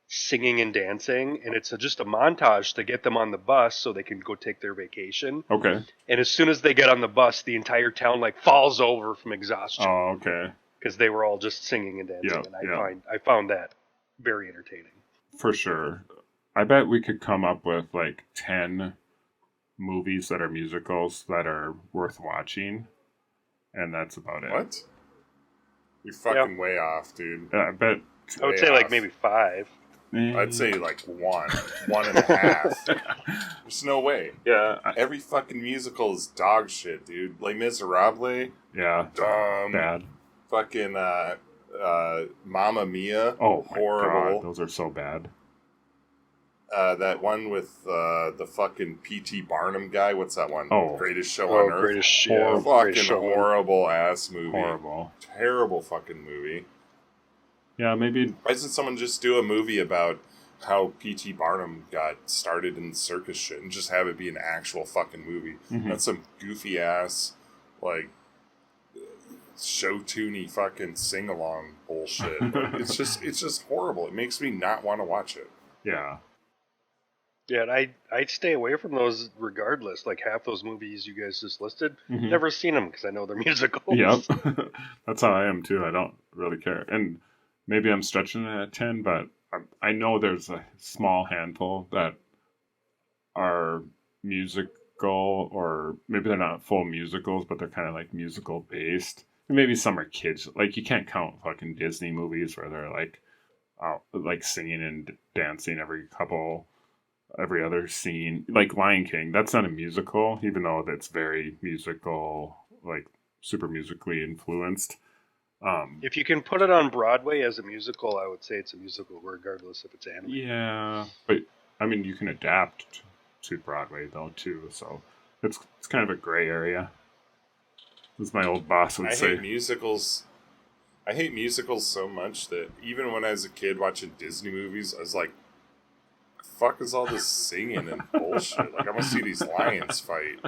singing and dancing, and it's just a montage to get them on the bus so they can go take their vacation. Okay. And as soon as they get on the bus, the entire town like falls over from exhaustion. Oh, okay. Because they were all just singing and dancing, Yeah, and I found that very entertaining. For sure. I bet we could come up with like 10 movies that are musicals that are worth watching, and that's about it. What? You're fucking way off, dude. I bet. I would say like maybe 5. I'd say like 1.5. There's no way. Yeah. Every fucking musical is dog shit, dude. Les Miserables. Yeah. Dumb. Bad. Fucking Mamma Mia. Oh my horrible. God, those are so bad. That one with the fucking P.T. Barnum guy. What's that one? Oh. Greatest Show on Earth. Greatest Fucking show. horrible ass movie. Horrible. Terrible fucking movie. Yeah, maybe. Why doesn't someone just do a movie about how P.T. Barnum got started in circus shit and just have it be an actual fucking movie? Mm-hmm. Not some goofy ass, like, show-tuney fucking sing-along bullshit. It's just horrible. It makes me not want to watch it. Yeah. Yeah, and I'd stay away from those regardless. Like half those movies you guys just listed, Mm-hmm. never seen them because I know they're musicals. Yep. That's how I am too. I don't really care. And maybe I'm stretching it at 10, but I know there's a small handful that are musical, or maybe they're not full musicals, but they're kind of like musical based. And maybe some are kids. Like you can't count fucking Disney movies where they're like singing and dancing every other scene. Like Lion King, that's not a musical, even though that's very musical, like super musically influenced. If you can put it on Broadway as a musical, I would say it's a musical regardless if it's animated. Yeah, but I mean, you can adapt to Broadway though too, so it's kind of a gray area. As my old boss would say. I hate musicals so much that even when I was a kid watching Disney movies, I was like, fuck is all this singing and bullshit? Like, I want to see these lions fight.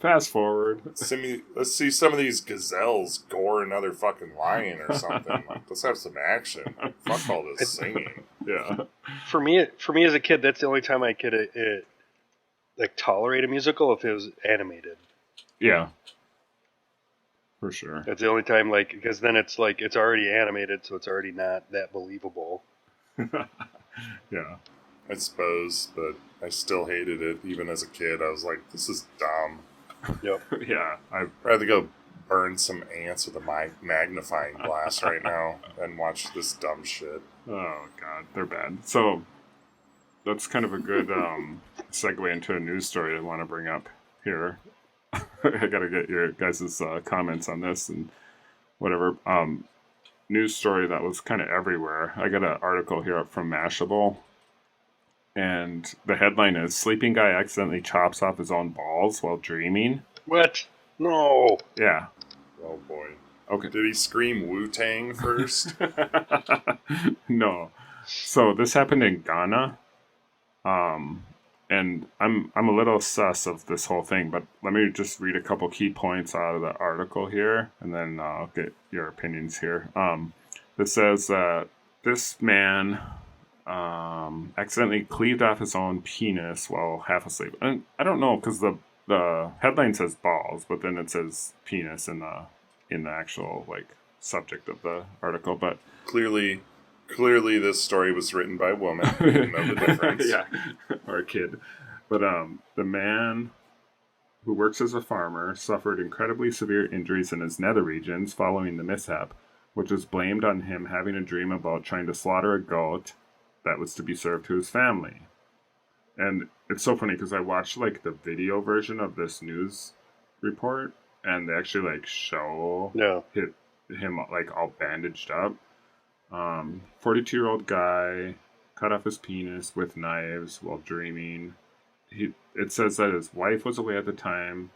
Fast forward. Let's see some of these gazelles gore another fucking lion or something. Like, let's have some action. Fuck all this singing. Yeah. For me as a kid, that's the only time I could like tolerate a musical if it was animated. Yeah. For sure. That's the only time, like, because then it's like it's already animated, so it's already not that believable. Yeah. I suppose, but I still hated it even as a kid. I was like, this is dumb. Yep. Yeah. I'd rather go burn some ants with a magnifying glass right now than watch this dumb shit. Oh, God. They're bad. So, that's kind of a good segue into a news story I want to bring up here. I gotta get your guys' comments on this and whatever. News story that was kind of everywhere. I got an article here up from Mashable, and the headline is "Sleeping Guy Accidentally Chops Off His Own Balls While Dreaming." What? No. Yeah. Oh boy. Okay. Did he scream Wu-Tang first? No. So this happened in Ghana. And I'm a little sus of this whole thing, but let me just read a couple key points out of the article here, and then I'll get your opinions here. It says that this man accidentally cleaved off his own penis while half asleep. And I don't know, because the headline says balls, but then it says penis in the actual like subject of the article. But Clearly, this story was written by a woman. I didn't know the difference. Yeah, or a kid. But the man who works as a farmer suffered incredibly severe injuries in his nether regions following the mishap, which was blamed on him having a dream about trying to slaughter a goat that was to be served to his family. And it's so funny because I watched like the video version of this news report, and they actually like show him like all bandaged up. 42-year-old guy cut off his penis with knives while dreaming. It says that his wife was away at the time,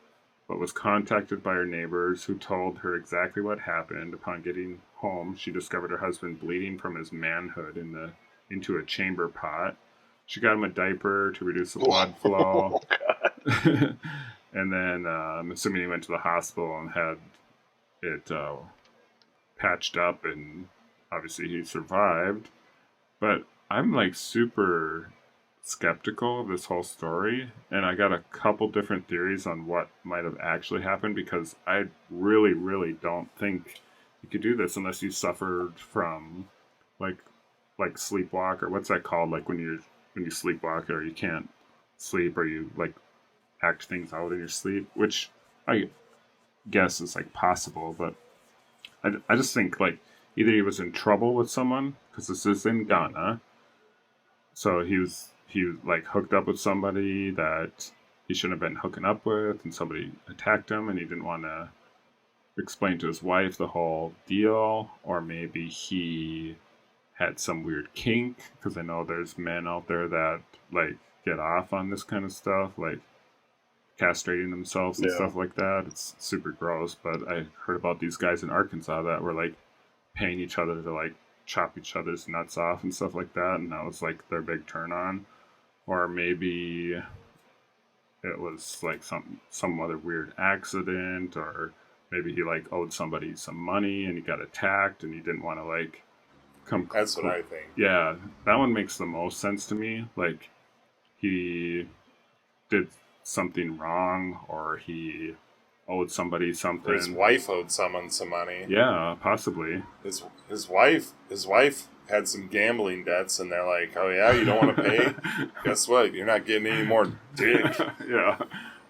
but was contacted by her neighbors who told her exactly what happened. Upon getting home, she discovered her husband bleeding from his manhood into a chamber pot. She got him a diaper to reduce the blood flow. Oh, and then I'm assuming he went to the hospital and had it patched up, and obviously he survived. But I'm like super skeptical of this whole story, and I got a couple different theories on what might have actually happened, because I really, really don't think you could do this unless you suffered from like sleepwalk, or what's that called? Like when you sleepwalk, or you can't sleep, or you like act things out in your sleep, which I guess is like possible, but I just think like either he was in trouble with someone, because this is in Ghana, so he was like hooked up with somebody that he shouldn't have been hooking up with, and somebody attacked him, and he didn't want to explain to his wife the whole deal, or maybe he had some weird kink, because I know there's men out there that like get off on this kind of stuff, like castrating themselves and stuff like that. It's super gross, but I heard about these guys in Arkansas that were like paying each other to like chop each other's nuts off and stuff like that, and that was like their big turn on. Or maybe it was like some other weird accident, or maybe he like owed somebody some money and he got attacked and he didn't want to like come. That's what I think. Yeah, that one makes the most sense to me. Like he did something wrong, or he owed somebody something. Or his wife owed someone some money. Yeah, possibly. His wife had some gambling debts, and they're like, "Oh yeah, you don't want to pay? Guess what? You're not getting any more dick." Yeah,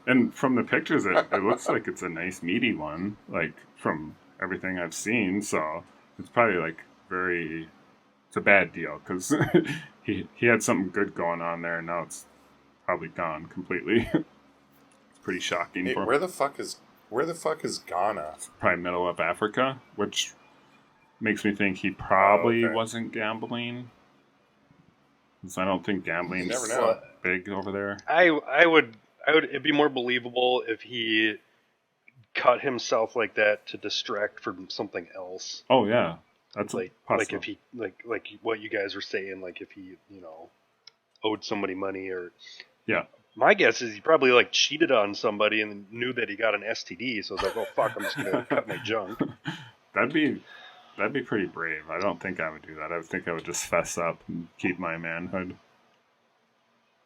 and from the pictures, it looks like it's a nice meaty one, like from everything I've seen. So it's probably like it's a bad deal, because he had something good going on there, and now it's probably gone completely. It's pretty shocking. Hey, where the fuck is Ghana? Probably middle of Africa, which makes me think he probably wasn't gambling. Because I don't think gambling's big over there. I would it'd be more believable if he cut himself like that to distract from something else. Oh yeah. That's like possible. if he like what you guys were saying, like if he, owed somebody money, or Yeah. my guess is he probably like cheated on somebody and knew that he got an STD, so it's like, oh fuck, I'm just gonna cut my junk. That'd be pretty brave. I don't think I would do that. I think I would just fess up and keep my manhood.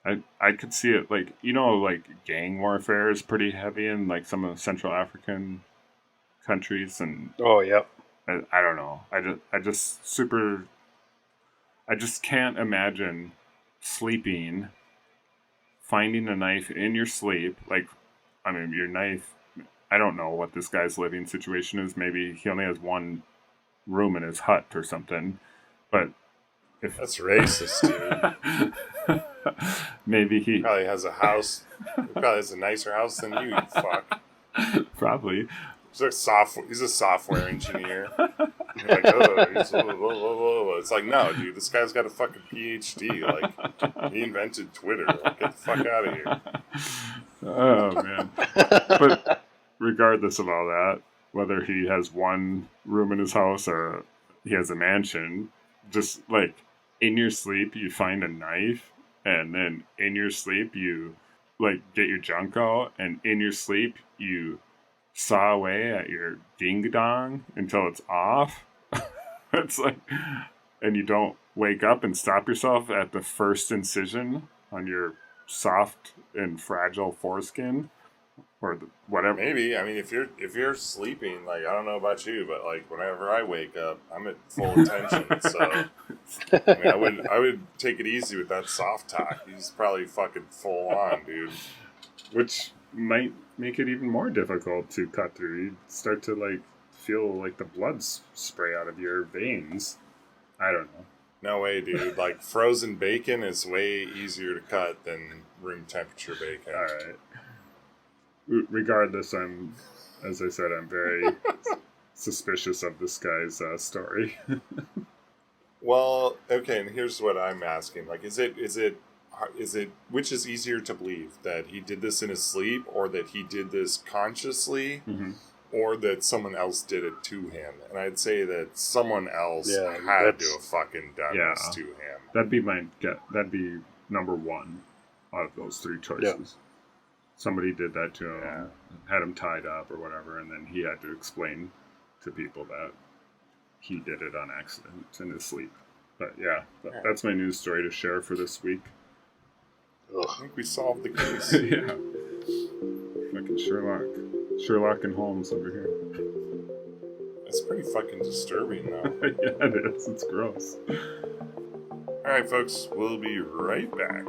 I could see it, like, like gang warfare is pretty heavy in like some of the Central African countries, and Oh yeah. I don't know. I just can't imagine sleeping, finding a knife in your sleep. Like, I mean, your knife, I don't know what this guy's living situation is. Maybe he only has one room in his hut or something. But if That's racist, dude. maybe he Probably has a house. He probably has a nicer house than you fuck. probably. He's a software engineer. You're like, oh, it's like, no, dude, this guy's got a fucking PhD. Like, he invented Twitter. Like, get the fuck out of here. Oh man. But regardless of all that, whether he has one room in his house or he has a mansion, just like in your sleep you find a knife, and then in your sleep you like get your junk out, and in your sleep you saw away at your ding dong until it's off. It's like, and you don't wake up and stop yourself at the first incision on your soft and fragile foreskin, or whatever. Maybe. I mean, if you're sleeping, like, I don't know about you, but like whenever I wake up, I'm at full attention. So I mean, I would take it easy with that soft talk. He's probably fucking full on, dude. Which might make it even more difficult to cut through. You start to like feel like the blood spray out of your veins. I don't know. No way, dude. Like, frozen bacon is way easier to cut than room temperature bacon. All right. Regardless, as I said, I'm very suspicious of this guy's story. Well, okay, and here's what I'm asking: like, is it which is easier to believe, that he did this in his sleep, or that he did this consciously, or that someone else did it to him? And I'd say that someone else had to have fucking done this to him. That'd be number one out of those three choices. Yeah. Somebody did that to him, had him tied up or whatever, and then he had to explain to people that he did it on accident in his sleep. But yeah, that's my news story to share for this week. I think we solved the case. Yeah. Fucking Sherlock and Holmes over here. That's pretty fucking disturbing, though. Yeah, it is. It's gross. Alright, folks, we'll be right back.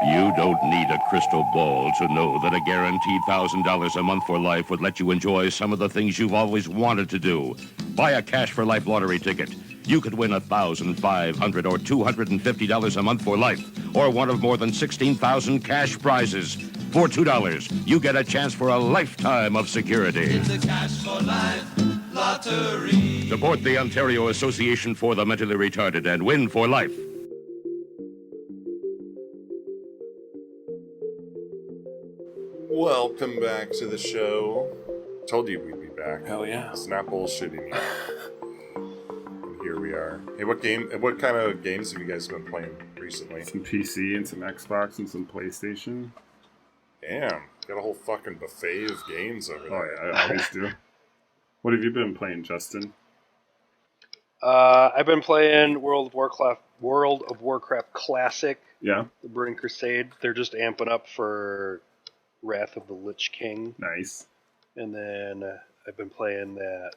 You don't need a crystal ball to know that a guaranteed $1,000 a month for life would let you enjoy some of the things you've always wanted to do. Buy a Cash for Life lottery ticket. You could win $1,500 or $250 a month for life, or one of more than 16,000 cash prizes. For $2, you get a chance for a lifetime of security. It's a Cash for Life lottery. Support the Ontario Association for the Mentally Retarded and win for life. Welcome back to the show. Told you we'd be back. Hell yeah. It's not bullshitting you. And here we are. Hey, what kind of games have you guys been playing recently? Some PC and some Xbox and some PlayStation. Damn, got a whole fucking buffet of games over there. Oh yeah, I always do. What have you been playing, Justin? I've been playing World of Warcraft Classic. Yeah. The Burning Crusade. They're just amping up for Wrath of the Lich King. Nice. And then I've been playing the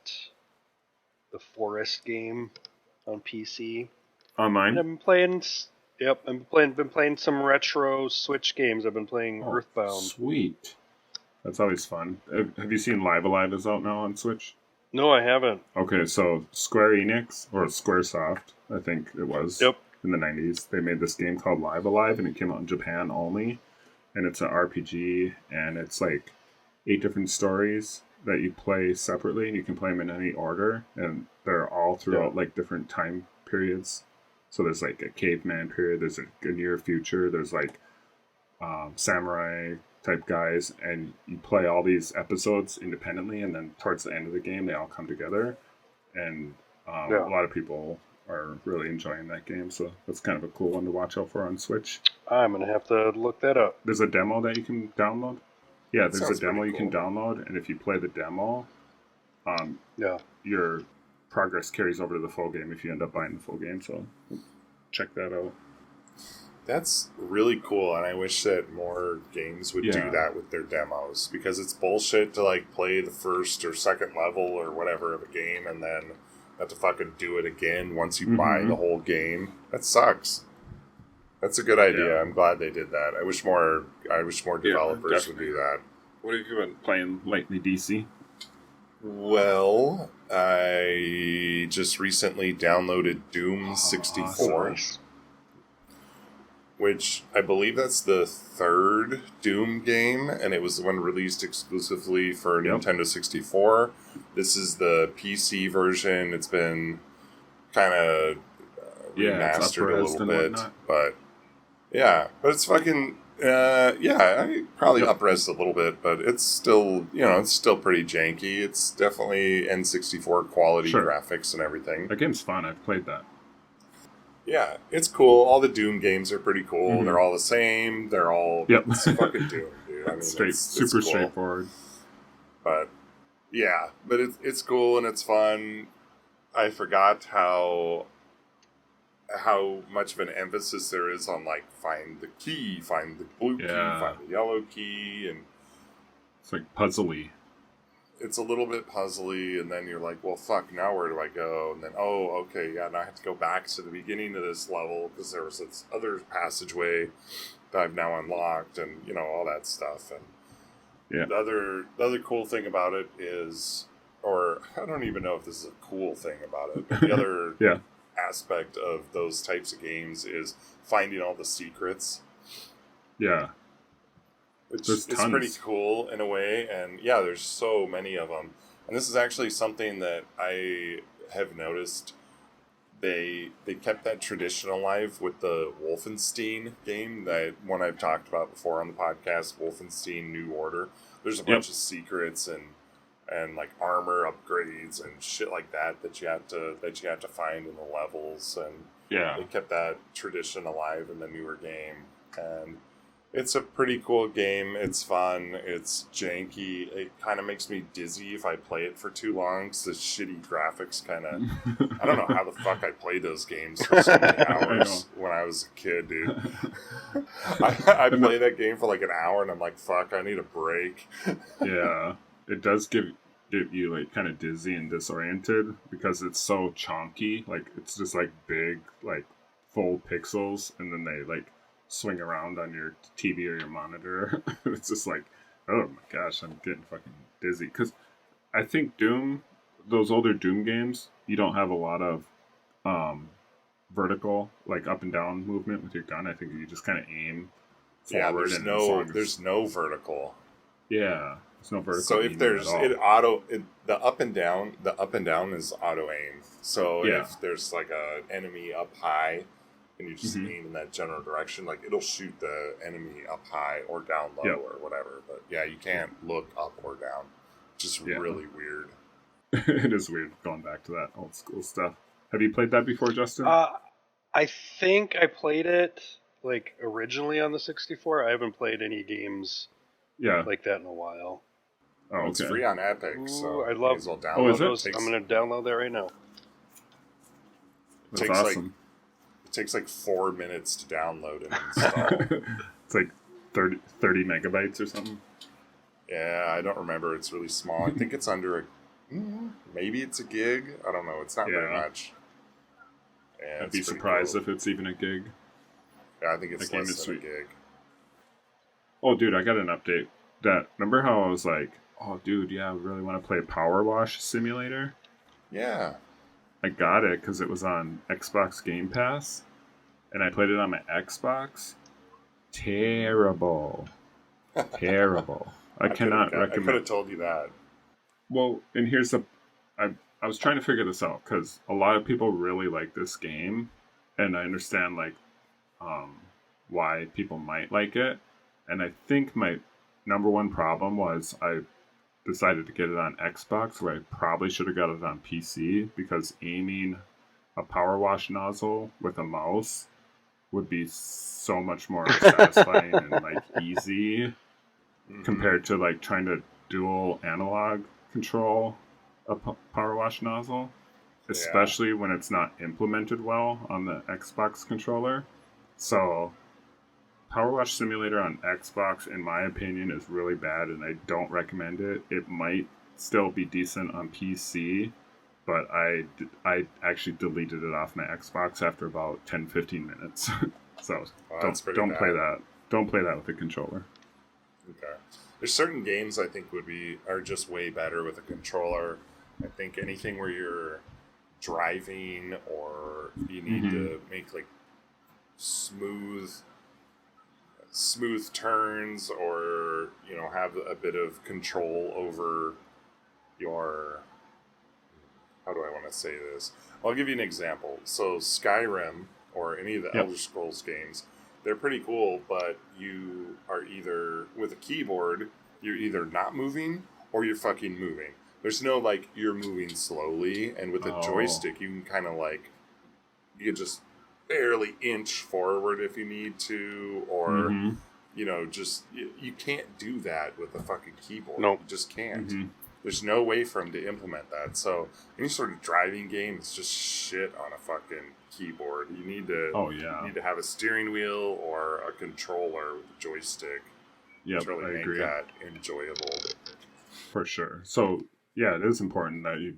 Forest game on PC. Online? And I've been playing. Yep, been playing some retro Switch games. I've been playing Earthbound. Sweet. That's always fun. Have you seen Live Alive is out now on Switch? No, I haven't. Okay, so Square Enix, or Squaresoft, I think it was, in the 90s, they made this game called Live Alive, and it came out in Japan only. And it's an RPG, and it's like 8 different stories that you play separately, and you can play them in any order, and they're all throughout like different time periods. So there's like a caveman period, there's a near future, there's like samurai type guys, and you play all these episodes independently, and then towards the end of the game they all come together, and a lot of people are really enjoying that game, so that's kind of a cool one to watch out for on Switch. I'm gonna have to look that up. There's a demo that you can download. Yeah, there's a demo you cool. can download, and if you play the demo, your progress carries over to the full game if you end up buying the full game. So check that out. That's really cool, and I wish that more games would do that with their demos, because it's bullshit to like play the first or second level or whatever of a game and then have to fucking do it again once you buy the whole game. That sucks. That's a good idea. Yeah. I'm glad they did that. I wish more developers would do that. What have you been playing lately, DC? Well, I just recently downloaded Doom 64. Awesome. Which I believe that's the third Doom game, and it was the one released exclusively for Nintendo 64. This is the PC version. It's been kind of remastered a little bit, but it's fucking I probably up-resed a little bit, but it's still pretty janky. It's definitely N64 quality graphics and everything. That game's fun. I've played that. Yeah, it's cool. All the Doom games are pretty cool. They're all the same. They're all it's fucking Doom, dude. I mean, super cool. straightforward. But it's cool and it's fun. I forgot how much of an emphasis there is on like find the key, find the blue key, find the yellow key, and it's like puzzly. It's a little bit puzzly, and then you're like, well, fuck, now where do I go? And then, now I have to go back to the beginning of this level, because there was this other passageway that I've now unlocked, and, all that stuff. And the other cool thing about it is, or I don't even know if this is a cool thing about it, but the other aspect of those types of games is finding all the secrets. Yeah. Which is pretty cool in a way, and there's so many of them. And this is actually something that I have noticed. They kept that tradition alive with the Wolfenstein game, that one I've talked about before on the podcast, Wolfenstein New Order. There's a bunch of secrets and like armor upgrades and shit like that you have to find in the levels, and they kept that tradition alive in the newer game. And it's a pretty cool game. It's fun. It's janky. It kind of makes me dizzy if I play it for too long, because the shitty graphics kind of... I don't know how the fuck I played those games for so many hours when I was a kid, dude. I played that game for like an hour, and I'm like, fuck, I need a break. Yeah. It does give you like kind of dizzy and disoriented, because it's so chonky. Like, it's just like big, like full pixels, and then they like swing around on your TV or your monitor. It's just like, oh my gosh, I'm getting fucking dizzy. Because I think Doom, those older Doom games, you don't have a lot of vertical, like up and down movement with your gun. I think you just kind of aim forward. There's no vertical. Yeah, there's no vertical. So if there's the up and down is auto aim. So if there's like a enemy up high, and you just aim in that general direction, like it'll shoot the enemy up high or down low or whatever. But you can't look up or down, which is really weird. It is weird going back to that old school stuff. Have you played that before, Justin? I think I played it like originally on the 64. I haven't played any games like that in a while. Oh, okay. It's free on Epic, so I love download those. I'm going to download that right now. That's awesome. It takes like 4 minutes to download and install. It's like 30 megabytes or something. Yeah, I don't remember. It's really small. I think it's under maybe it's a gig. I don't know. It's not very much. Yeah, I'd be surprised if it's even a gig. Yeah, I think it's less than a gig. Oh, dude, I got an update. Remember how I was like, oh, dude, I really want to play Power Wash Simulator? Yeah. I got it because it was on Xbox Game Pass, and I played it on my Xbox. Terrible. Terrible. I cannot recommend. I could have told you that. Well, and here's I was trying to figure this out, because a lot of people really like this game, and I understand like why people might like it. And I think my number one problem was I decided to get it on Xbox, where I probably should have got it on PC, because aiming a power wash nozzle with a mouse would be so much more satisfying and like easy compared to like trying to dual analog control a power wash nozzle, especially when it's not implemented well on the Xbox controller. So Power Wash Simulator on Xbox, in my opinion, is really bad, and I don't recommend it. It might still be decent on PC, but I actually deleted it off my Xbox after about 10-15 minutes. So don't play that. Don't play that with a controller. Okay. There's certain games I think are just way better with a controller. I think anything where you're driving or you need to make like smooth turns, or have a bit of control over your, how do I want to say this? I'll give you an example. So Skyrim or any of the Elder Scrolls games, they're pretty cool, but you are either with a keyboard, you're either not moving or you're fucking moving. There's no like you're moving slowly, and with a joystick you can kind of like, you can just barely inch forward if you need to, or just you can't do that with a fucking keyboard. Nope. You just can't. There's no way for him to implement that. So any sort of driving game is just shit on a fucking keyboard. You need to you need to have a steering wheel or a controller with a joystick to really make that enjoyable. For sure. So yeah, it is important that you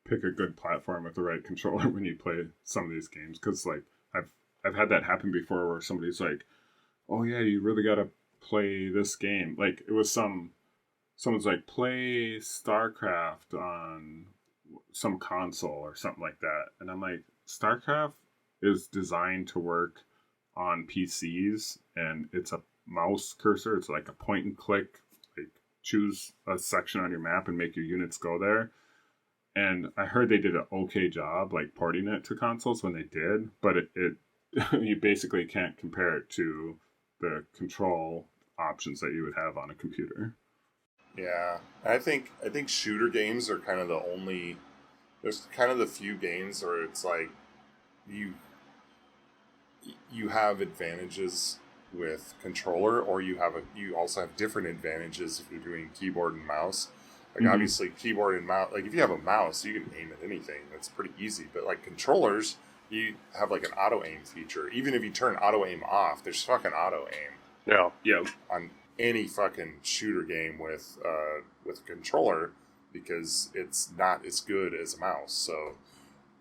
pick a good platform with the right controller when you play some of these games, because like I've had that happen before where somebody's like, oh yeah, you really gotta play this game. Like it was someone's like, play StarCraft on some console or something like that, and I'm like, StarCraft is designed to work on PCs, and it's a mouse cursor. It's like a point and click, like choose a section on your map and make your units go there. And I heard they did an okay job, like porting it to consoles when they did, but it you basically can't compare it to the control options that you would have on a computer. Yeah, I think shooter games are kind of the only. There's kind of the few games where it's like you have advantages with controller, or you also have different advantages if you're doing keyboard and mouse. Like obviously keyboard and mouse, like if you have a mouse, you can aim at anything. That's pretty easy. But like controllers, you have like an auto aim feature. Even if you turn auto aim off, there's fucking auto aim. Yeah. On any fucking shooter game with a controller, because it's not as good as a mouse. So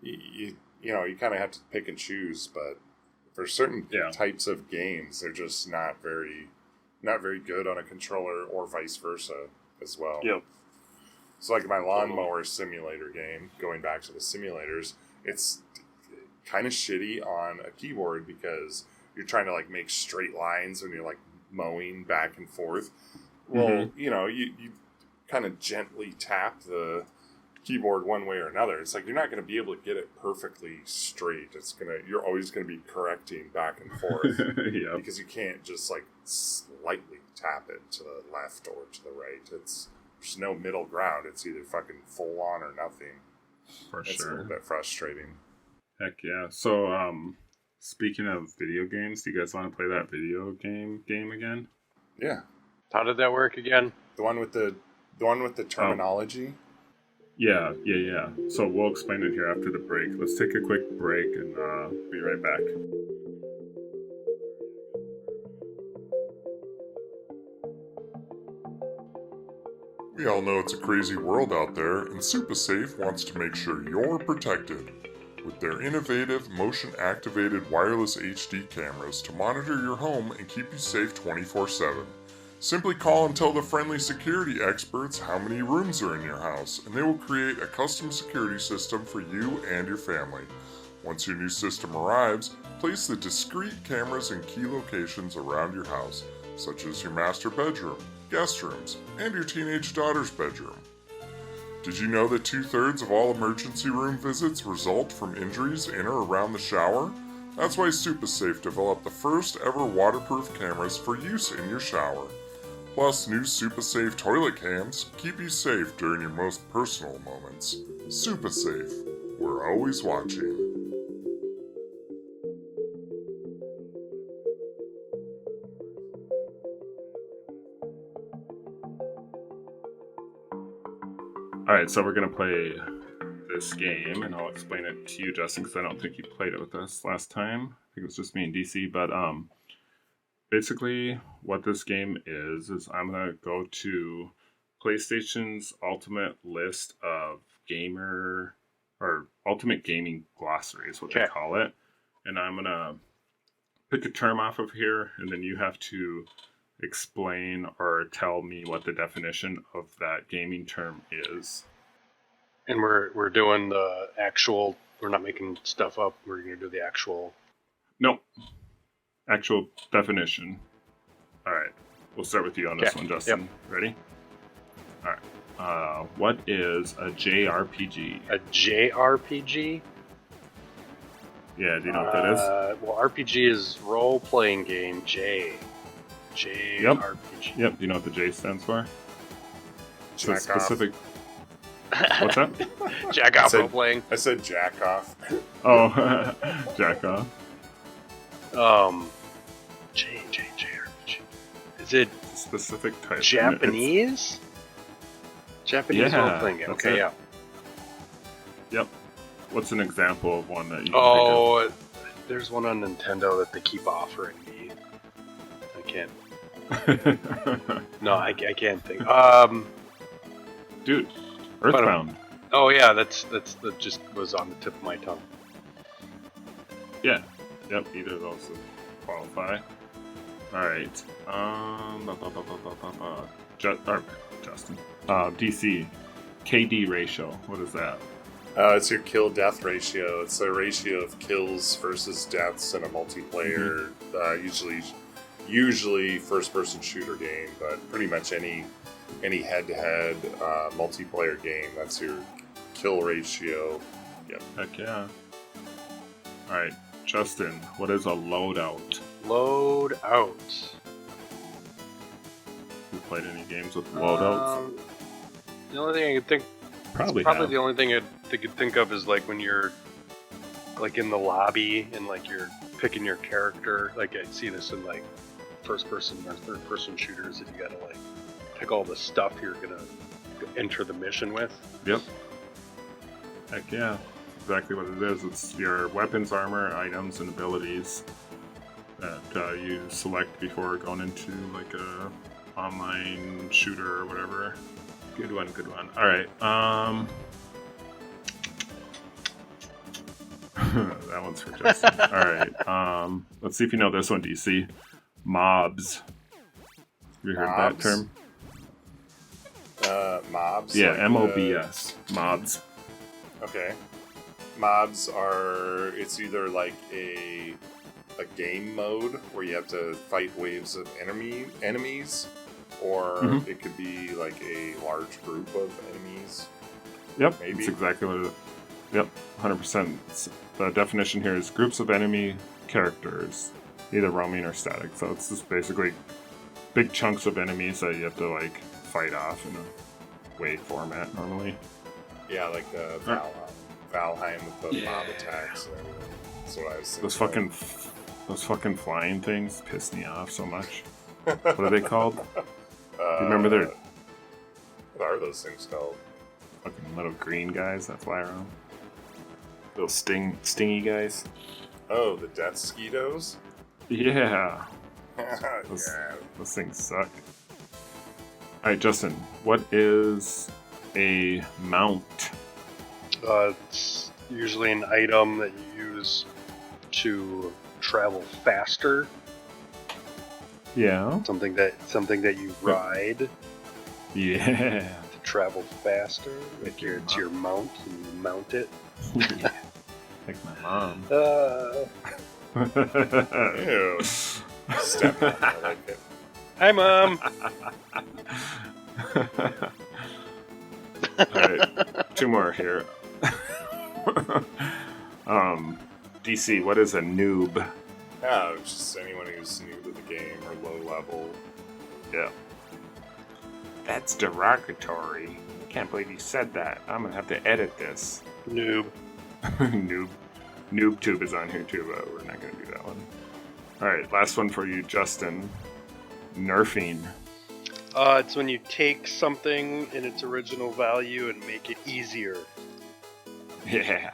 you kind of have to pick and choose. But for certain types of games, they're just not very good on a controller, or vice versa as well. Yep. So like my lawnmower simulator game, going back to the simulators, it's kind of shitty on a keyboard because you're trying to like make straight lines when you're like mowing back and forth. Well, you kind of gently tap the keyboard one way or another. It's like you're not going to be able to get it perfectly straight. You're always going to be correcting back and forth because you can't just like slightly tap it to the left or to the right. There's no middle ground. It's either fucking full on or nothing. It's a little bit frustrating. Heck yeah. So, speaking of video games, do you guys want to play that video game again? Yeah. How did that work again? The one with the terminology? Yeah. So we'll explain it here after the break. Let's take a quick break and be right back. We all know it's a crazy world out there, and SupaSafe wants to make sure you're protected with their innovative motion-activated wireless HD cameras to monitor your home and keep you safe 24/7. Simply call and tell the friendly security experts how many rooms are in your house, and they will create a custom security system for you and your family. Once your new system arrives, place the discrete cameras in key locations around your house, such as your master bedroom, guest rooms, and your teenage daughter's bedroom. Did you know that 2/3 of all emergency room visits result from injuries in or around the shower? That's why SupaSafe developed the first ever waterproof cameras for use in your shower. Plus, new SupaSafe toilet cams keep you safe during your most personal moments. SupaSafe, we're always watching. Alright, so we're going to play this game, and I'll explain it to you, Justin, because I don't think you played it with us last time. I think it was just me and DC, but basically what this game is I'm going to go to PlayStation's ultimate list of gamer, or ultimate gaming glossary is what they call it, and I'm going to pick a term off of here, and then you have to explain or tell me what the definition of that gaming term is. And we're doing the actual. We're not making stuff up. We're going to do the actual. No, actual definition. All right, we'll start with you on this one, Justin. Yep. Ready? All right. What is a JRPG? A JRPG? Yeah, do you know what that is? Well, RPG is role-playing game. JRPG. Yep. Do you know what the J stands for? Jack specific. What's that? Jack off role-playing. I said jack off. Oh, jack off. JRPG. Is it specific type? Japanese? Japanese role-playing game. Okay, yeah. Yep. What's an example of one that you can think of? There's one on Nintendo that they keep offering me. I can't. No, I can't think. Dude, Earthbound. Oh yeah, that just was on the tip of my tongue. Yeah. Yep. Either of those would qualify. All right. Justin. DC. KD ratio. What is that? It's your kill-death ratio. It's a ratio of kills versus deaths in a multiplayer, usually first-person shooter game, but pretty much any head-to-head multiplayer game, that's your kill ratio. Yep. Heck yeah. All right, Justin, what is a loadout? Loadout. You played any games with loadouts? The only thing I could think. Probably the only thing I could think of is like when you're like in the lobby and like you're picking your character. Like I see this in like first person or third person shooters, that you gotta like pick all the stuff you're gonna enter the mission with. Yep. Heck yeah. Exactly what it is. It's your weapons, armor, items, and abilities that you select before going into like a online shooter or whatever. Good one. All right. That one's for Justin. All right. Let's see if you know this one, DC. Mobs. Have you heard that term? Mobs? Yeah, like MOBS. Mobs. Okay. Mobs are... It's either like a game mode where you have to fight waves of enemies, or it could be like a large group of enemies. Yep, maybe. that's exactly what it is. Yep, 100%. The definition here is groups of enemy characters, either roaming or static. So it's just basically big chunks of enemies that you have to like fight off in a wave format normally. Yeah, like the Valheim with the mob attacks and everything. That's what I was thinking. Those fucking flying things piss me off so much. What are they called? Do you remember their... What are those things called? Fucking little green guys that fly around. Little stingy guys. Oh, the Death Skeetos? Yeah. Those things suck. Alright, Justin, what is a mount? It's usually an item that you use to travel faster. Yeah. Something that you ride. Yeah. To travel faster. Like it's your mount, and you mount it. Yeah. Like my mom. Ew. Step on, I like it. Hi, Mom. Alright, two more here. DC, what is a noob? Oh, it's just anyone who's new to the game or low level. Yeah. That's derogatory. Can't believe you said that. I'm gonna have to edit this. Noob. NoobTube is on here too, but we're not gonna do that one. Alright, last one for you, Justin. Nerfing. It's when you take something in its original value and make it easier. Yeah.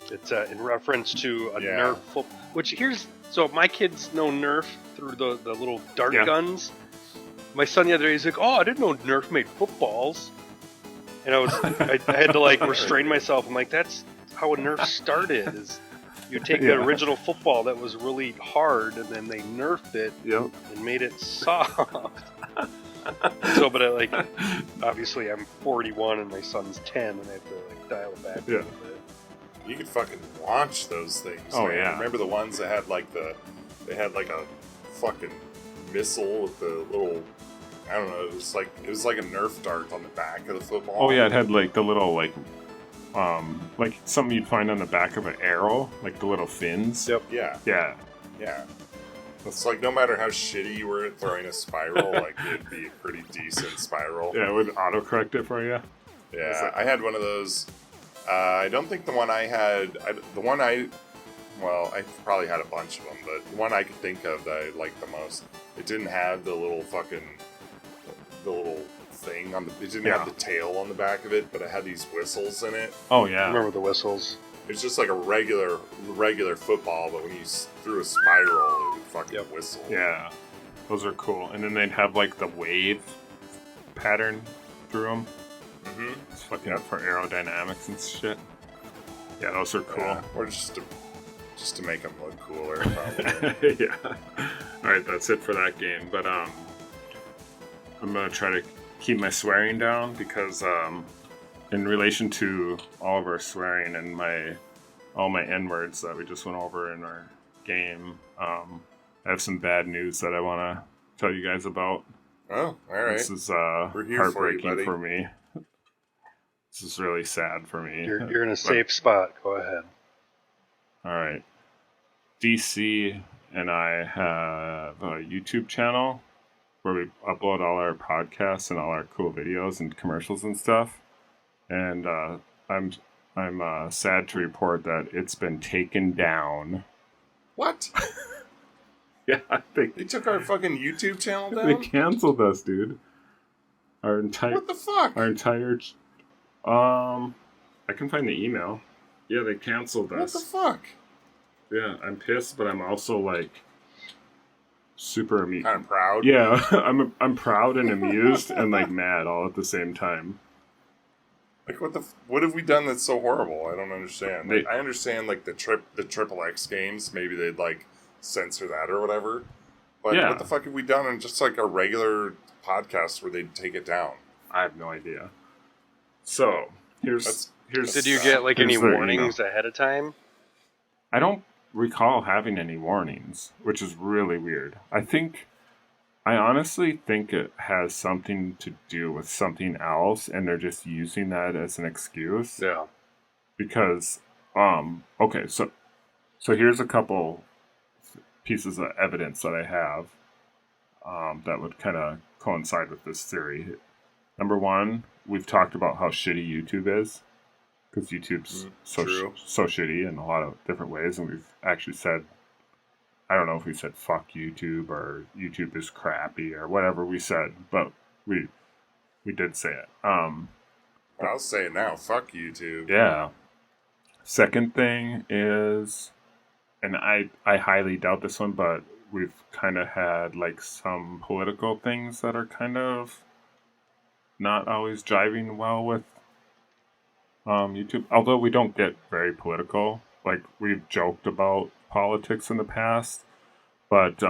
It's in reference to a Yeah. Nerf football. Which so my kids know Nerf through the little dart guns. My son the other day, he's like, "Oh, I didn't know Nerf made footballs." And I had to like restrain myself. I'm like, that's how a Nerf started. Is you take the original football that was really hard, and then they nerfed it and made it soft. So, but obviously I'm 41 and my son's 10, and I have to like dial it back a little bit. You could fucking launch those things. Oh, man. yeah. Remember the ones that had like they had like a fucking missile with the little, I don't know, it was like a Nerf dart on the back of the football. Oh yeah, it had like the little like something you'd find on the back of an arrow, like the little fins. Yep. Yeah. Yeah. Yeah. It's like no matter how shitty you were at throwing a spiral, like it'd be a pretty decent spiral. Yeah, it would autocorrect it for you. Yeah, I had one of those. I don't think the one I had, well, I probably had a bunch of them, but the one I could think of that I liked the most, it didn't have the little thing on it didn't have the tail on the back of it, but it had these whistles in it. Oh yeah. I remember the whistles. It's just like a regular football, but when you threw a spiral, it would fucking whistle. Yeah, those are cool. And then they'd have like the wave pattern through them. Mm-hmm. It's fucking for aerodynamics and shit. Yeah, those are cool. Yeah, or just to make them look cooler, probably. Yeah. All right, that's it for that game. But I'm gonna try to keep my swearing down because in relation to all of our swearing and all my N-words that we just went over in our game, I have some bad news that I want to tell you guys about. Oh, all right. This is for heartbreaking you, for me. This is really sad for me. You're in a safe spot. Go ahead. All right. DC and I have a YouTube channel where we upload all our podcasts and all our cool videos and commercials and stuff. And I'm sad to report that it's been taken down. What? Yeah, I think They took our fucking YouTube channel they down? canceled us, dude. Our entire What the fuck? Our entire I can find the email. Yeah, they canceled us. What the fuck? Yeah, I'm pissed, but I'm also like super amused. Kind of proud. Yeah, I'm proud and amused and like mad all at the same time. Like what have we done that's so horrible? I don't understand. Like, I understand like the triple X games, maybe they'd like censor that or whatever. But what the fuck have we done on just like a regular podcast where they'd take it down? I have no idea. So here's Did you get like any warnings ahead of time? I don't recall having any warnings, which is really weird. I honestly think it has something to do with something else, and they're just using that as an excuse. Yeah. Because, okay, so here's a couple pieces of evidence that I have that would kind of coincide with this theory. Number one, we've talked about how shitty YouTube is. Because YouTube's so shitty in a lot of different ways, and we've actually said, I don't know if we said fuck YouTube or YouTube is crappy or whatever we said, but we did say it. I'll say it now. Fuck YouTube. Yeah. Second thing is, and I highly doubt this one, but we've kind of had like some political things that are kind of not always jiving well with YouTube, although we don't get very political. Like, we've joked about politics in the past, but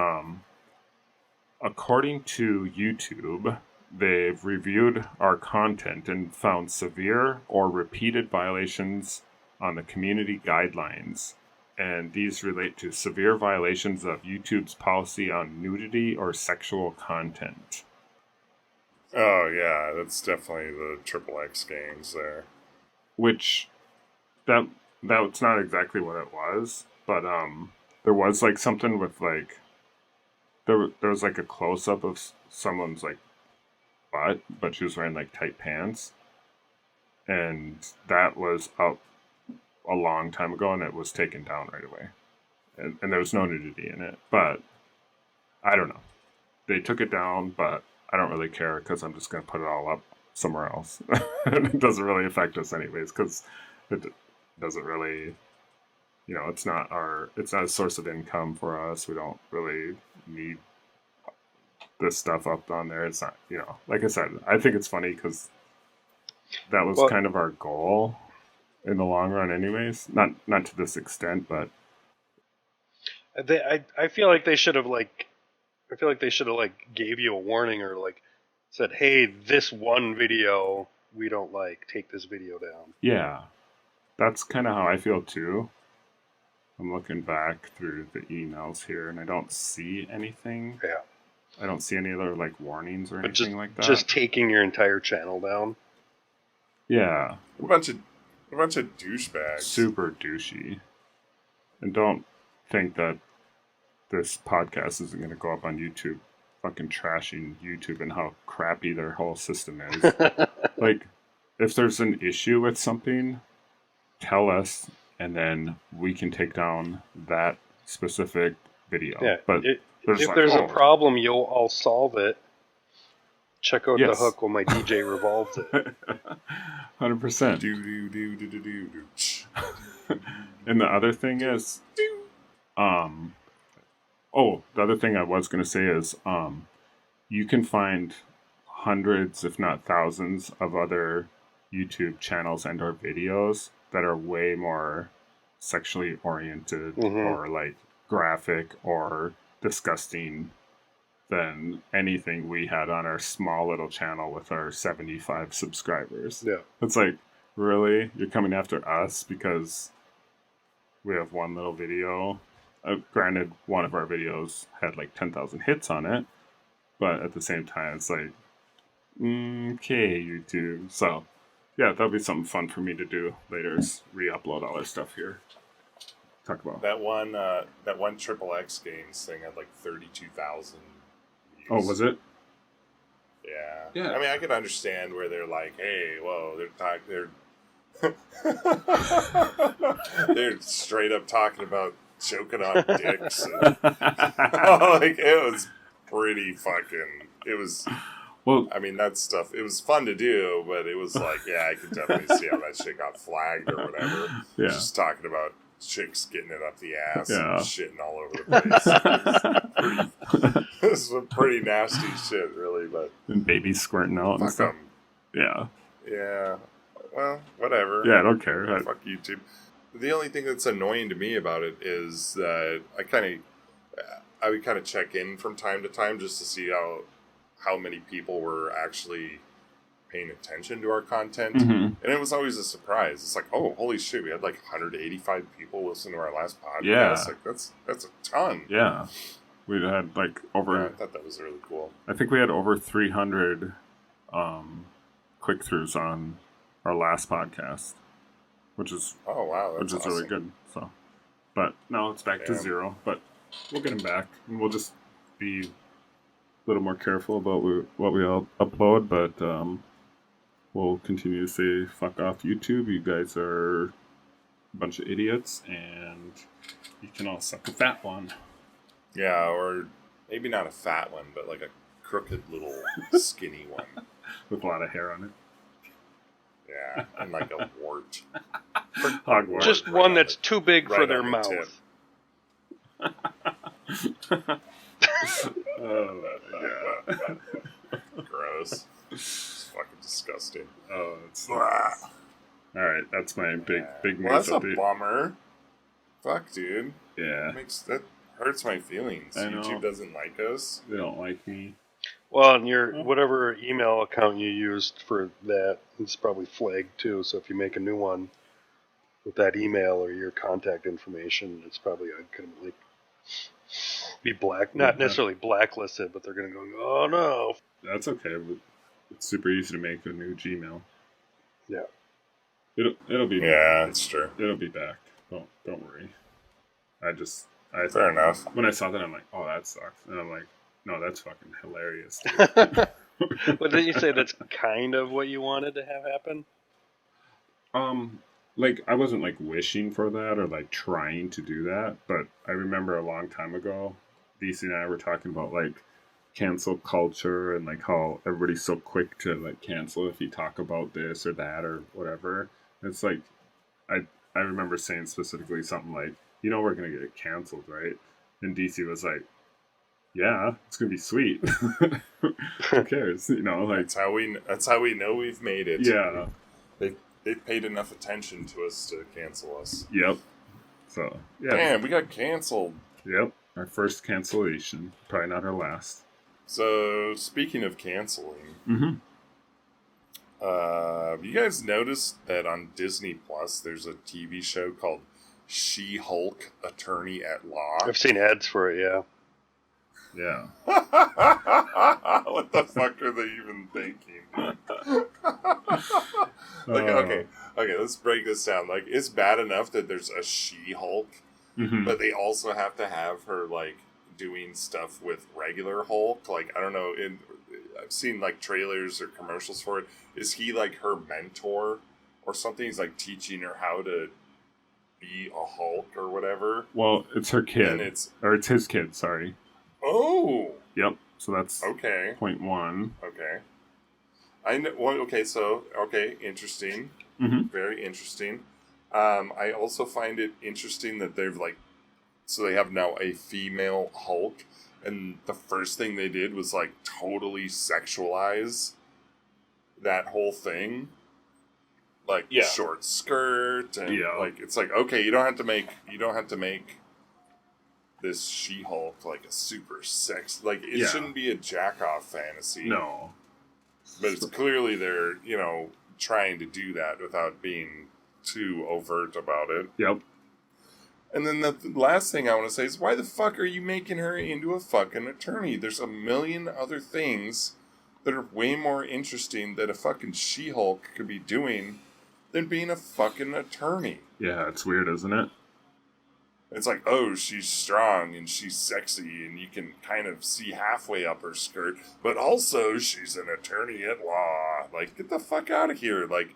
according to YouTube, they've reviewed our content and found severe or repeated violations on the community guidelines, and these relate to severe violations of YouTube's policy on nudity or sexual content. Oh yeah, that's definitely the triple X games there. Which, that's not exactly what it was, but there was like something with like, there was like a close-up of someone's like butt, but she was wearing like tight pants, and that was up a long time ago, and it was taken down right away, and there was no nudity in it, but I don't know. They took it down, but I don't really care because I'm just going to put it all up somewhere else. And it doesn't really affect us anyways because it doesn't really, it's not a source of income for us. We don't really need this stuff up on there. It's not, like I said, I think it's funny because that was kind of our goal in the long run anyways. Not to this extent, but I feel like they should have gave you a warning or said, hey, this one video we don't like, take this video down. Yeah. That's kind of how I feel too. I'm looking back through the emails here and I don't see anything. Yeah. I don't see any other warnings or anything like that. Just taking your entire channel down. Yeah. A bunch of douchebags. Super douchey. And don't think that this podcast isn't going to go up on YouTube fucking trashing YouTube and how crappy their whole system is. If there's an issue with something, tell us and then we can take down that specific video. Yeah. But if there's a problem, I'll solve it. Check out the hook while my DJ revolves it. 100%. And the other thing is, the other thing I was going to say is, you can find hundreds, if not thousands, of other YouTube channels and or videos that are way more sexually oriented or graphic or disgusting than anything we had on our small little channel with our 75 subscribers. Yeah. It's really? You're coming after us because we have one little video? Granted, one of our videos had 10,000 hits on it, but at the same time, it's okay, YouTube. So, yeah, that'll be something fun for me to do later is re-upload all our stuff here. Talk about that one Triple X Games thing had 32,000 views. Oh, was it? Yeah. I mean, I could understand where they're hey, whoa, they're straight up talking about choking on dicks. And, it was pretty fucking. It was. Well, I mean, that stuff. It was fun to do, but it was I could definitely see how that shit got flagged or whatever. Yeah. Just talking about chicks getting it up the ass and shitting all over the place. This is some pretty nasty shit, really. But and babies squirting out and stuff. Yeah. Yeah. Well, whatever. Yeah, I don't care. Fuck YouTube. The only thing that's annoying to me about it is that I would kind of check in from time to time just to see how many people were actually paying attention to our content. And it was always a surprise. It's oh, holy shit, we had 185 people listen to our last podcast. Yeah. That's a ton. Yeah. We had over... Yeah, I thought that was really cool. I think we had over 300 click-throughs on our last podcast, which is... Oh, wow, that's awesome. Really good. So, but now it's back to 0, but we'll get them back. And we'll just be a little more careful about what we all upload, but we'll continue to say, fuck off YouTube. You guys are a bunch of idiots, and you can all suck a fat one. Yeah, or maybe not a fat one, but a crooked little skinny one. With a lot of hair on it. Yeah, and a wart. Hogwarts. Just one that's too big for their mouth. Oh, yeah. Gross. It's fucking disgusting. Oh, it's... All right, that's my big news that's update. A bummer. Fuck, dude. Yeah. That hurts my feelings. I know. YouTube doesn't like us. They don't like me. Well, and your whatever email account you used for that is probably flagged too. So if you make a new one with that email or your contact information, it's probably going to be not necessarily blacklisted, but they're going to go, oh no. That's okay. It's super easy to make a new Gmail. Yeah. It'll be. Yeah, it's true. It'll be back. Don't worry. Fair enough. When I saw that, I'm oh, that sucks, and I'm no, that's fucking hilarious. But didn't you say that's kind of what you wanted to have happen? I wasn't wishing for that or trying to do that, but I remember a long time ago, DC and I were talking about cancel culture and like how everybody's so quick to like cancel if you talk about this or that or whatever. It's like I remember saying specifically something like, we're gonna get canceled, right? And DC was like, yeah, it's gonna be sweet. Who cares? Like that's how we know we've made it. Yeah. They've paid enough attention to us to cancel us. Yep. So yeah. Damn, we got canceled. Yep. Our first cancellation. Probably not our last. So speaking of canceling, have you guys noticed that on Disney Plus there's a TV show called She-Hulk Attorney at Law? I've seen ads for it, yeah. Yeah. What the fuck are they even thinking? Okay, let's break this down. Like, it's bad enough that there's a She-Hulk, but they also have to have her, like, doing stuff with regular Hulk. Like, I don't know, I've seen, like, trailers or commercials for it. Is he, like, her mentor or something? He's, like, teaching her how to be a Hulk or whatever. Well, it's her kid. And it's his kid, sorry. Oh! Yep, so that's okay. Point one. Okay. I know. Well, okay, interesting. Very interesting. I also find it interesting that they've so they have now a female Hulk, and the first thing they did was like totally sexualize that whole thing, like short skirt, and like it's like, okay, you don't have to make this She-Hulk like a super sex, like it shouldn't be a jack-off fantasy. No. But it's clearly they're, trying to do that without being too overt about it. Yep. And then the last thing I want to say is, why the fuck are you making her into a fucking attorney? There's a million other things that are way more interesting that a fucking She-Hulk could be doing than being a fucking attorney. Yeah, it's weird, isn't it? It's like, oh, she's strong and she's sexy and you can kind of see halfway up her skirt, but also she's an attorney at law. Like, get the fuck out of here. Like,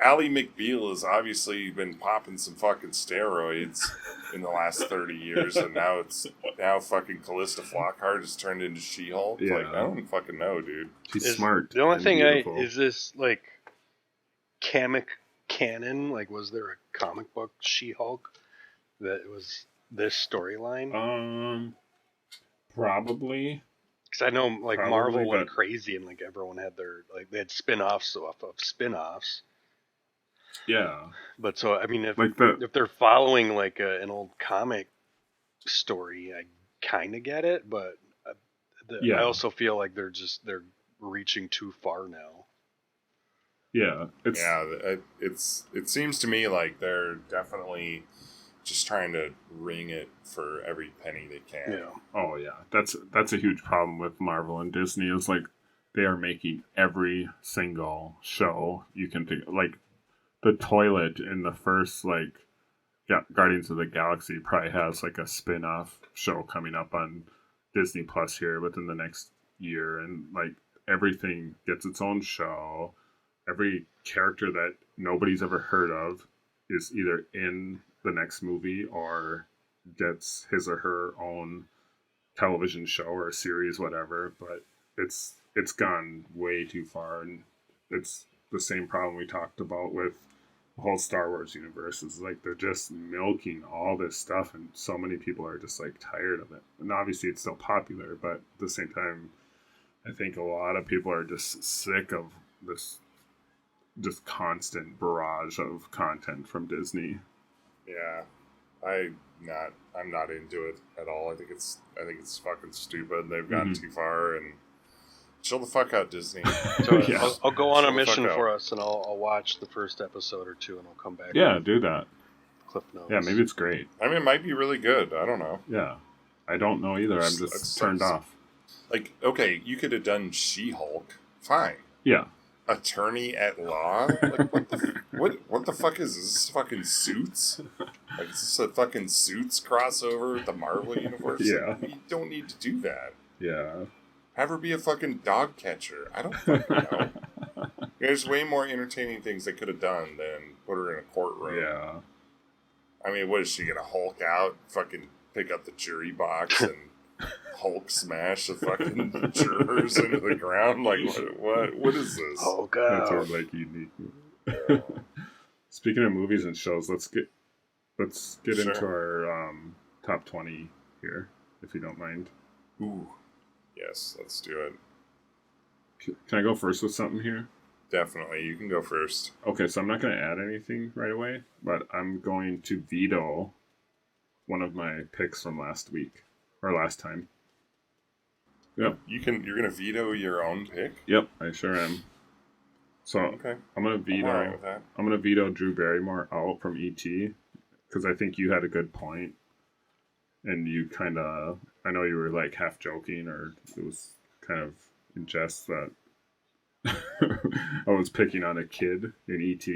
Ally McBeal has obviously been popping some fucking steroids in the last 30 years, and now fucking Callista Flockhart has turned into She-Hulk. Yeah. Like, I don't fucking know, dude. She's smart. The only thing is this, like, comic canon? Like, was there a comic book She-Hulk that was this storyline? Probably. Because I know, like, Marvel went crazy and, like, everyone had they had spin-offs of spin-offs. Yeah. But so, I mean, if they're following, like, an old comic story, I kind of get it, but I also feel like they're reaching too far now. Yeah. It seems to me like they're definitely just trying to wring it for every penny they can. Yeah. Oh yeah, that's a huge problem with Marvel and Disney. Is like they are making every single show you can think. Like the toilet in the first Guardians of the Galaxy probably has like a spin-off show coming up on Disney Plus here within the next year, and like everything gets its own show. Every character that nobody's ever heard of is either in the next movie or gets his or her own television show or a series, whatever. But it's gone way too far, and it's the same problem we talked about with the whole Star Wars universe. Is like they're just milking all this stuff, and so many people are just like tired of it. And obviously it's still popular, but at the same time I think a lot of people are just sick of this just constant barrage of content from Disney. Yeah, I'm not into it at all. I think it's fucking stupid. They've gone too far, and chill the fuck out, Disney. So I'll go on a mission for us, and I'll watch the first episode or two, and I'll come back. Yeah, do that. Cliff notes. Yeah, maybe it's great. I mean, it might be really good. I don't know. Yeah, I don't know either. I'm just turned off. Like, okay, you could have done She-Hulk. Fine. Yeah. Attorney at law? Like, what the fuck is this? Fucking Suits? Like, is this a fucking Suits crossover with the Marvel Universe? Yeah. Like, you don't need to do that. Yeah. Have her be a fucking dog catcher. I don't fucking know. There's way more entertaining things they could have done than put her in a courtroom. Yeah. I mean, what is she gonna Hulk out, fucking pick up the jury box and Hulk smash the fucking jurors into the ground. Like, what is this? Hulk That's out. our like unique. Speaking of movies and shows, let's get into our top 20 here, if you don't mind. Ooh, yes, let's do it. Can I go first with something here? Definitely, you can go first. Okay, so I'm not going to add anything right away, but I'm going to veto one of my picks from last week or last time. Yep. You're gonna veto your own pick? Yep, I sure am. So Okay. I'm gonna veto. I'm all right with that. I'm gonna veto Drew Barrymore out from ET because I think you had a good point, and you kind of. I know you were like half joking, or it was kind of in jest that I was picking on a kid in ET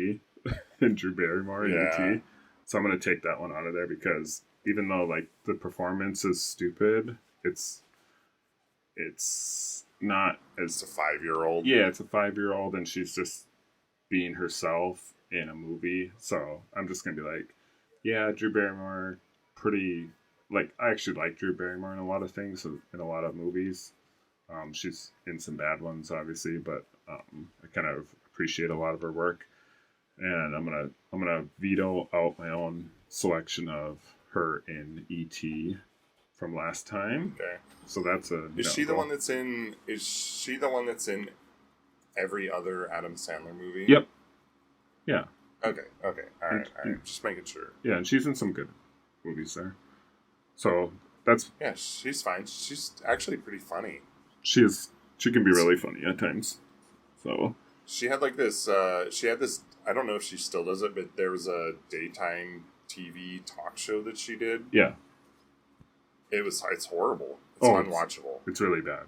and Drew Barrymore in ET. So I'm gonna take that one out of there because even though like the performance is stupid, it's not as It's a 5-year-old. yeah, it's a 5-year-old and she's just being herself in a movie. So I'm just gonna be like, yeah, Drew Barrymore, pretty like I actually like Drew Barrymore in a lot of things in a lot of movies. She's in some bad ones, obviously, but I kind of appreciate a lot of her work. And I'm gonna veto out my own selection of her in E.T. from last time. Okay. So that's a. Is she the one that's in? Is she the one that's in every other Adam Sandler movie? Yep. Yeah. Okay. All right. Just making sure. Yeah, and she's in some good movies there. So that's. Yeah, she's fine. She's actually pretty funny. She can be really funny at times. So. She had like this. She had this. I don't know if she still does it, but there was a daytime TV talk show that she did. Yeah. It's horrible. It's unwatchable. It's really bad.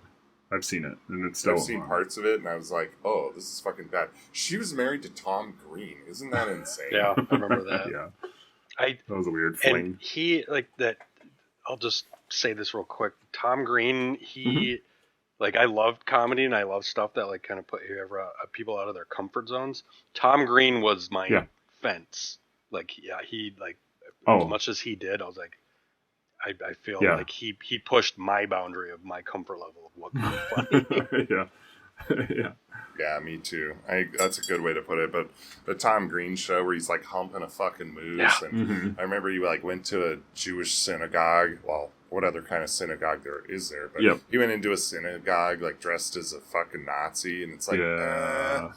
I've seen it, and it's still. I've seen parts of it, and I was like, "Oh, this is fucking bad." She was married to Tom Green. Isn't that insane? Yeah, I remember that. Yeah. That was a weird fling. And he like that. I'll just say this real quick. Tom Green, he like I loved comedy and I love stuff that like kind of put people out of their comfort zones. Tom Green was my fence. Like he like as much as he did, I was like. I feel like he pushed my boundary of my comfort level of what could be funny. Yeah, me too. That's a good way to put it. But the Tom Green show where he's like humping a fucking moose, and I remember he like went to a Jewish synagogue. Well, what other kind of synagogue there is there? But he went into a synagogue like dressed as a fucking Nazi, and it's like, all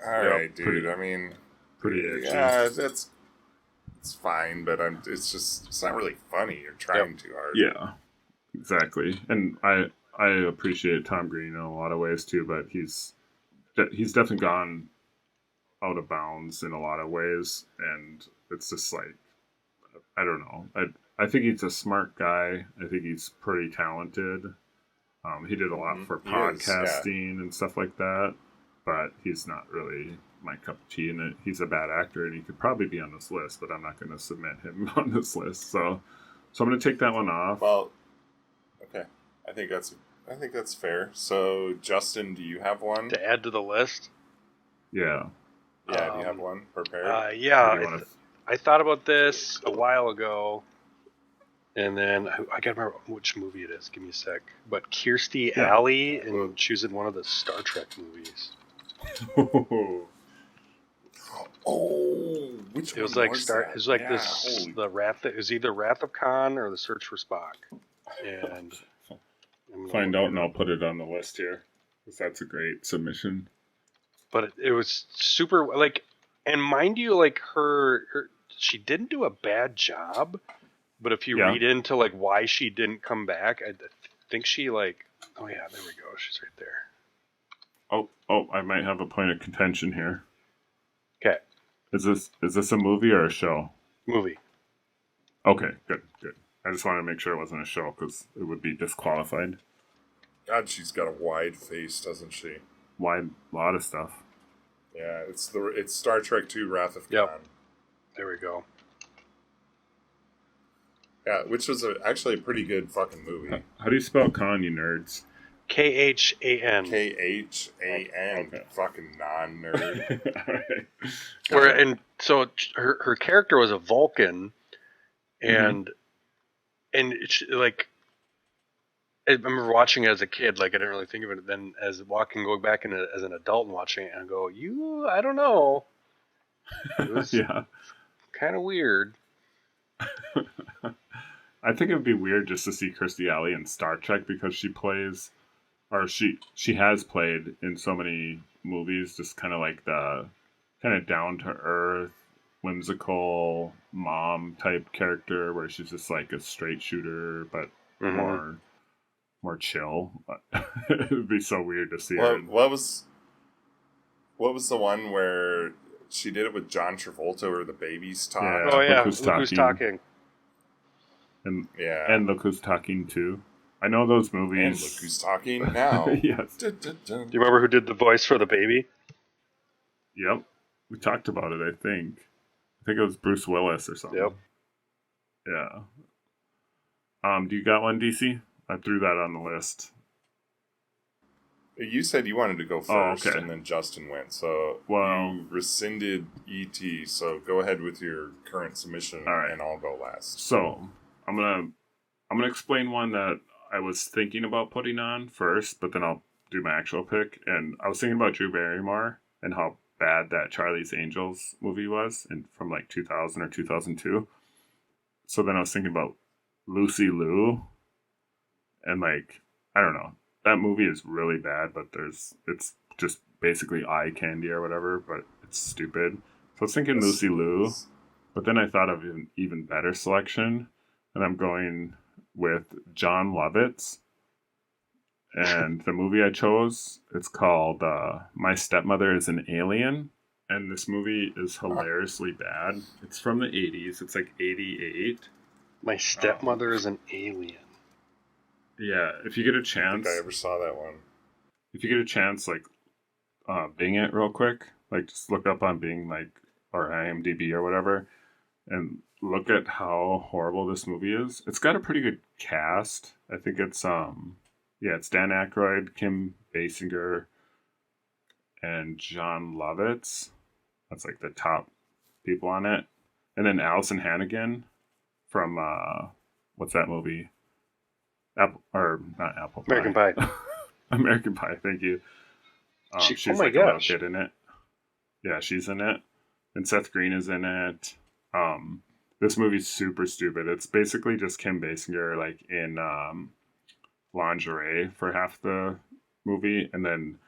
right, dude. I mean, pretty edgy. Yeah, it's fine, but it's not really funny. You're trying too hard. Yeah, exactly. And I appreciate Tom Green in a lot of ways too, but he's definitely gone out of bounds in a lot of ways, and it's just like I don't know. I think he's a smart guy. I think he's pretty talented. He did a lot for podcasting and stuff like that, but he's not really my cup of tea, and he's a bad actor, and he could probably be on this list, but I'm not going to submit him on this list. So I'm going to take that one off. Well, okay, I think that's fair. So Justin, do you have one to add to the list? Yeah. Do you have one prepared? I thought about this a while ago, and then I gotta remember which movie it is. Give me a sec. But Kirstie Alley, and she was in one of the Star Trek movies. Which it was one like was Star. that? It was like this. The Wrath. It was either Wrath of Khan or The Search for Spock. And find out, and I'll put it on the list here because that's a great submission. But it was super like, and mind you, like her she didn't do a bad job. But if you read into like why she didn't come back, I think she like. Oh yeah, there we go. She's right there. Oh, I might have a point of contention here. Okay. Is this a movie or a show? Movie. Okay, good. I just wanted to make sure it wasn't a show because it would be disqualified. God, she's got a wide face, doesn't she? Wide, lot of stuff. Yeah, it's Star Trek II: Wrath of Khan. There we go. Yeah, which was actually a pretty good fucking movie. How do you spell Khan, you nerds? Khan. Khan. Okay. Fucking non-nerd. All right. And so her character was a Vulcan, and like I remember watching it as a kid, like I didn't really think of it. Then as going back in as an adult and watching it, and I go, I don't know. It was Yeah. kind of weird. I think it would be weird just to see Kirstie Alley in Star Trek because she plays, or she has played in so many movies, just kind of like the kind of down to earth, whimsical mom type character where she's just like a straight shooter, but more chill. It would be so weird to see her. What was the one where she did it with John Travolta where the babies talk? Yeah, Oh yeah, Look Who's Talking. And Yeah. and Look Who's Talking too. I know those movies. And Look Who's Talking now. Yes. Dun, dun, dun. Do you remember who did the voice for the baby? Yep. We talked about it, I think. I think it was Bruce Willis or something. Yep. Yeah. Do you got one, DC? I threw that on the list. You said you wanted to go first, okay. and then Justin went. So you rescinded ET. So go ahead with your current submission, all right. And I'll go last. So I'm gonna explain one that I was thinking about putting on first, but then I'll do my actual pick. And I was thinking about Drew Barrymore and how bad that Charlie's Angels movie was, and from like 2000 or 2002. So then I was thinking about Lucy Liu, and like I don't know. That movie is really bad, but it's just basically eye candy or whatever, but it's stupid. So I was thinking Lucy Liu, but then I thought of an even better selection, and I'm going with John Lovitz. And the movie I chose, it's called My Stepmother is an Alien, and this movie is hilariously bad. It's from the 80s. It's like 88. My Stepmother is an Alien. Yeah, if you get a chance. I don't think I ever saw that one. If you get a chance, like, Bing it real quick. Like, just look up on Bing, like, or IMDb or whatever, and look at how horrible this movie is. It's got a pretty good cast. I think it's, it's Dan Aykroyd, Kim Basinger, and John Lovitz. That's, like, the top people on it. And then Allison Hannigan from, what's that movie? Not Apple Pie. American Pie. American Pie, thank you. She's oh my like a little gosh. kid in it. Yeah, she's in it. And Seth Green is in it. This movie's super stupid. It's basically just Kim Basinger like in lingerie for half the movie, and then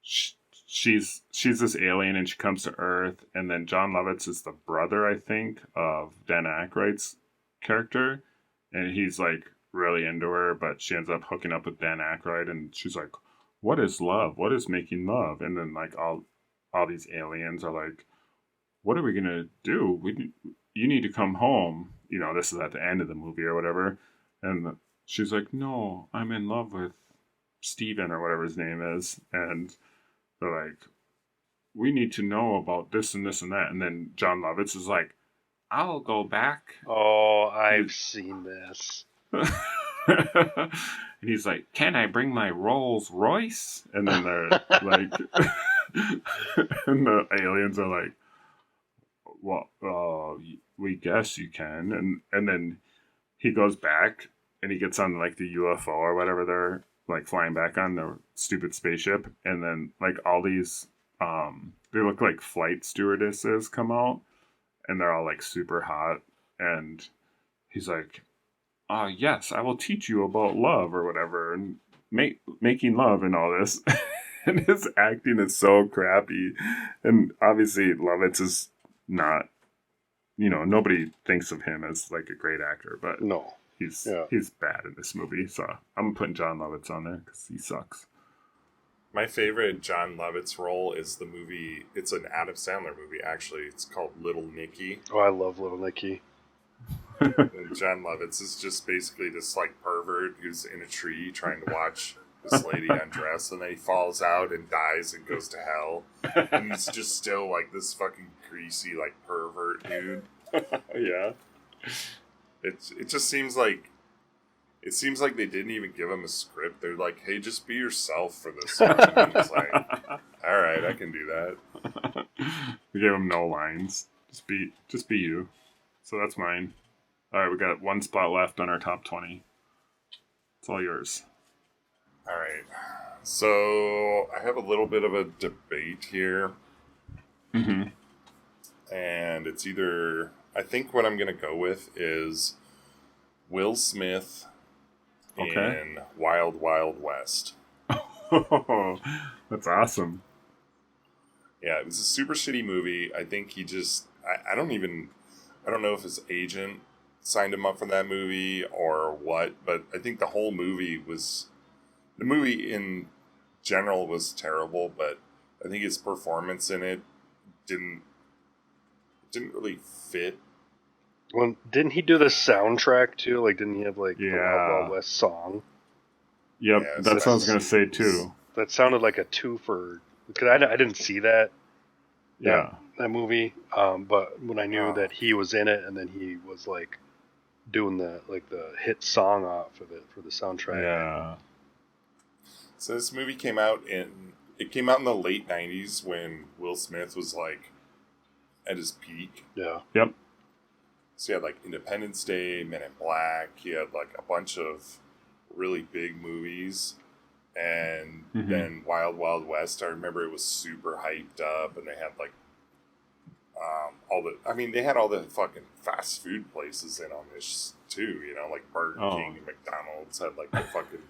she's this alien and she comes to Earth, and then John Lovitz is the brother, I think, of Dan Aykroyd's character, and he's like really into her, but she ends up hooking up with Dan Aykroyd, and she's like, what is love? What is making love? And then like all these aliens are like, what are we gonna do? You need to come home. You know, this is at the end of the movie or whatever. And she's like, no, I'm in love with Steven or whatever his name is. And they're like, we need to know about this and this and that. And then John Lovitz is like, I'll go back. Oh, I've seen this. And he's like, can I bring my Rolls Royce? And then they're like, and the aliens are like, well, we guess you can. And then he goes back and he gets on like the UFO or whatever they're like flying back on, the stupid spaceship. And then like all these, they look like flight stewardesses come out, and they're all like super hot. And he's like, yes, I will teach you about love or whatever, and making love and all this. And his acting is so crappy. And obviously Lovitz is not, nobody thinks of him as like a great actor, but no, he's bad in this movie. So I'm putting John Lovitz on there because he sucks. My favorite John Lovitz role is the movie. It's an Adam Sandler movie, actually. It's called Little Nicky. Oh, I love Little Nicky. And John Lovitz is just basically this like pervert who's in a tree trying to watch this lady undress, and then he falls out and dies and goes to hell. And he's just still like this fucking greasy like pervert dude. Yeah. It just seems like they didn't even give him a script. They're like, hey, just be yourself for this one. And he's like, all right, I can do that. We gave him no lines. Just be you. So that's mine. All right, we got one spot left on our top 20. It's all yours. All right. So I have a little bit of a debate here. Mm-hmm. And it's either... I think what I'm going to go with is Will Smith in Wild Wild West. That's awesome. Yeah, it was a super shitty movie. I think he just... I don't know if his agent signed him up for that movie or what, but I think the whole movie was... The movie in general was terrible, but I think his performance in it didn't really fit. Well, didn't he do the soundtrack too? Like, didn't he have like the Wild Wild West song? Yep, yeah, that's what I was gonna say too. That sounded like a twofer because I didn't see that movie. But when I knew that he was in it, and then he was like doing the hit song off of it for the soundtrack. Yeah. So this movie came out in the late 90s when Will Smith was like at his peak. Yeah. Yep. So he had like Independence Day, Men in Black. He had like a bunch of really big movies. And then Wild Wild West, I remember it was super hyped up, and they had like they had all the fucking fast food places in on this too, you know, like Burger King and McDonald's had like the fucking...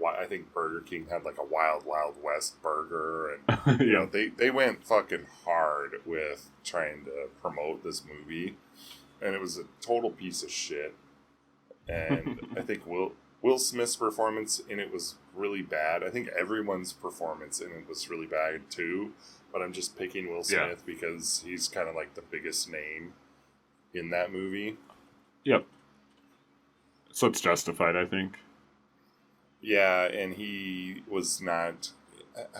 I think Burger King had like a Wild Wild West burger, and you know they went fucking hard with trying to promote this movie, and it was a total piece of shit. And I think Will Smith's performance in it was really bad. I think everyone's performance in it was really bad too, but I'm just picking Will Smith because he's kind of like the biggest name in that movie. Yep. So it's justified, I think. Yeah, and he was not...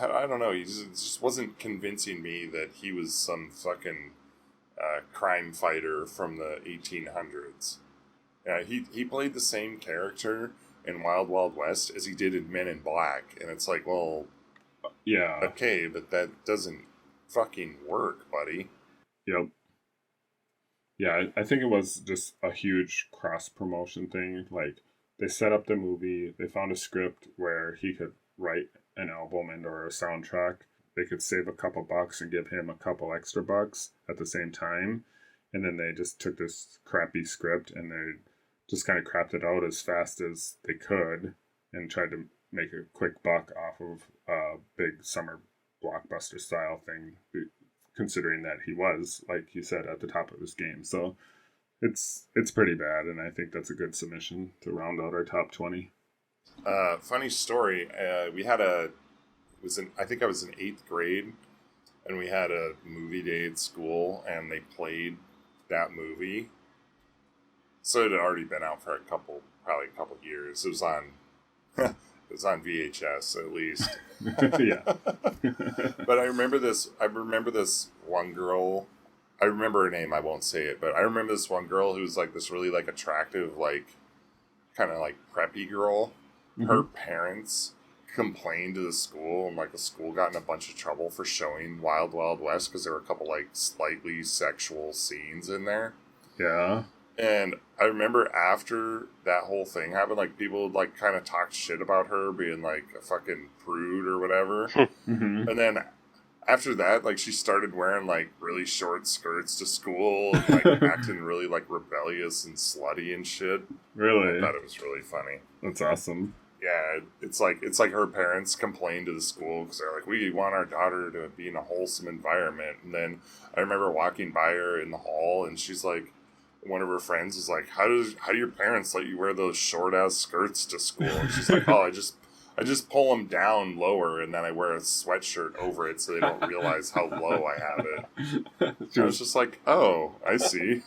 I don't know, he just wasn't convincing me that he was some fucking crime fighter from the 1800s. Yeah, he played the same character in Wild Wild West as he did in Men in Black, and it's like, well... Yeah. Okay, but that doesn't fucking work, buddy. Yep. Yeah, I think it was just a huge cross-promotion thing, like... They set up the movie, they found a script where he could write an album and or a soundtrack. They could save a couple bucks and give him a couple extra bucks at the same time. And then they just took this crappy script and they just kind of crapped it out as fast as they could and tried to make a quick buck off of a big summer blockbuster style thing, considering that he was, like you said, at the top of his game. So... It's pretty bad, and I think that's a good submission to round out our top 20. Funny story. I think I was in 8th grade, and we had a movie day at school, and they played that movie. So it had already been out for probably a couple years. It was on VHS at least. Yeah. But I remember this one girl. I remember her name, I won't say it, but I remember this one girl who was like this really like attractive, like kind of like preppy girl. Her parents complained to the school, and like the school got in a bunch of trouble for showing Wild Wild West because there were a couple like slightly sexual scenes in there. Yeah. And I remember after that whole thing happened, like people like kind of talked shit about her being like a fucking prude or whatever. And then after that, like, she started wearing, like, really short skirts to school and, like, acting really, like, rebellious and slutty and shit. Really? I thought it was really funny. That's awesome. Yeah, it's like her parents complained to the school because they're like, we want our daughter to be in a wholesome environment. And then I remember walking by her in the hall, and she's like, one of her friends was like, how do your parents let you wear those short-ass skirts to school? And she's like, oh, I just pull them down lower, and then I wear a sweatshirt over it so they don't realize how low I have it. I was just like, oh, I see.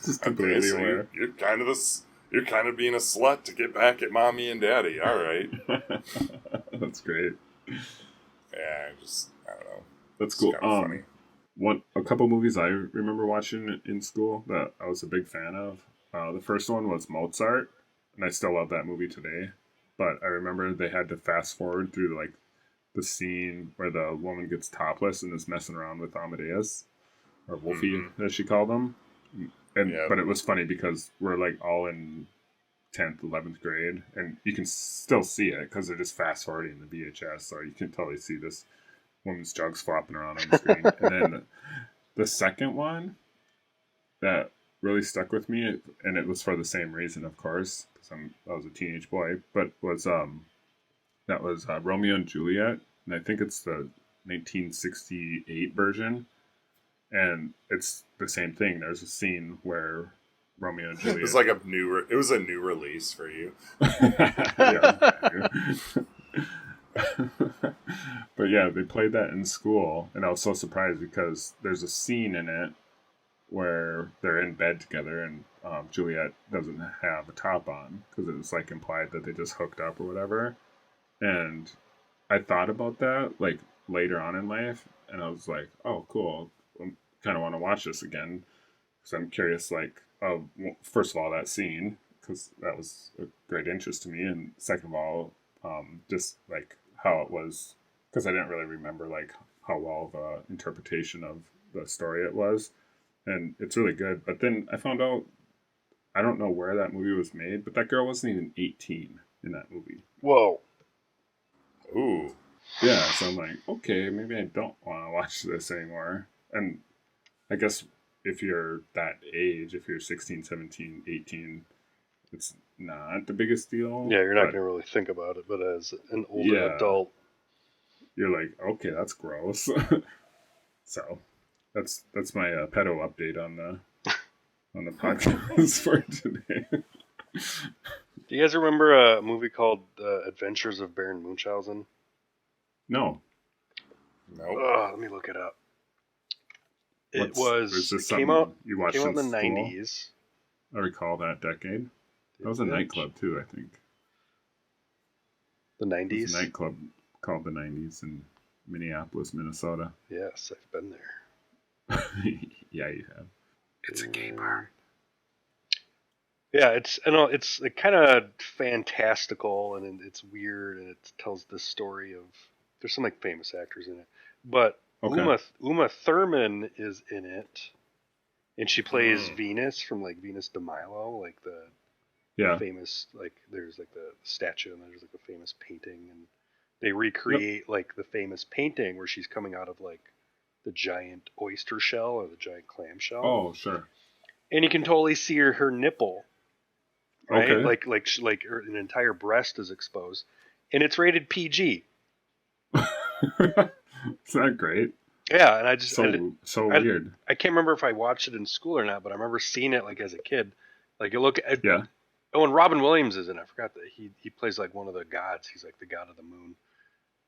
Just completely so aware. You're kind of being a slut to get back at mommy and daddy. All right. That's great. Yeah, I don't know. That's cool. Funny. A couple movies I remember watching in school that I was a big fan of. The first one was Mozart, and I still love that movie today. But I remember they had to fast forward through like the scene where the woman gets topless and is messing around with Amadeus, or Wolfie as she called him. And but it was funny because we're like all in 10th, 11th grade, and you can still see it because they're just fast forwarding the VHS, so you can totally see this woman's jugs flopping around on the screen. And then the second one that really stuck with me, and it was for the same reason, of course, because I was a teenage boy, but was Romeo and Juliet, and I think it's the 1968 version, and it's the same thing. There's a scene where Romeo and Juliet. It was like a new release for you. But yeah, they played that in school, and I was so surprised because there's a scene in it where they're in bed together, and Juliet doesn't have a top on because it was like implied that they just hooked up or whatever. And I thought about that like later on in life, and I was like, oh, cool. I kind of want to watch this again because I'm curious, like, first of all, that scene, because that was a great interest to me, and second of all, just like how it was, because I didn't really remember like how well of a interpretation of the story it was, and it's really good. But then I found out, I don't know where that movie was made, but that girl wasn't even 18 in that movie. Whoa. Ooh. Yeah, so I'm like, okay, maybe I don't want to watch this anymore. And I guess if you're that age, if you're 16, 17, 18, it's not the biggest deal. Yeah, you're not going to really think about it, but as an older adult, you're like, okay, that's gross. So that's my pedo update on the podcast for today. Do you guys remember a movie called Adventures of Baron Munchausen? No. Let me look it up. It came out in the 90s. I recall that decade. That was a nightclub too, I think. The 90s? It was a nightclub called the 90s in Minneapolis, Minnesota. Yes, I've been there. Yeah, you have. It's a gay bar. Yeah, it's kind of fantastical, and it's weird, and it tells the story of, there's some like famous actors in it, but okay. Uma Thurman is in it, and she plays Venus from like Venus de Milo, like the famous, like there's like the statue, and there's like a famous painting, and they recreate like the famous painting where she's coming out of like the giant oyster shell or the giant clam shell. Oh, sure. And you can totally see her nipple. Right, okay. like an entire breast is exposed, and it's rated PG. Is that great? Yeah, and I just so weird. I can't remember if I watched it in school or not, but I remember seeing it like as a kid. Like you look at Oh, and Robin Williams is in it. I forgot that he plays like one of the gods. He's like the god of the moon.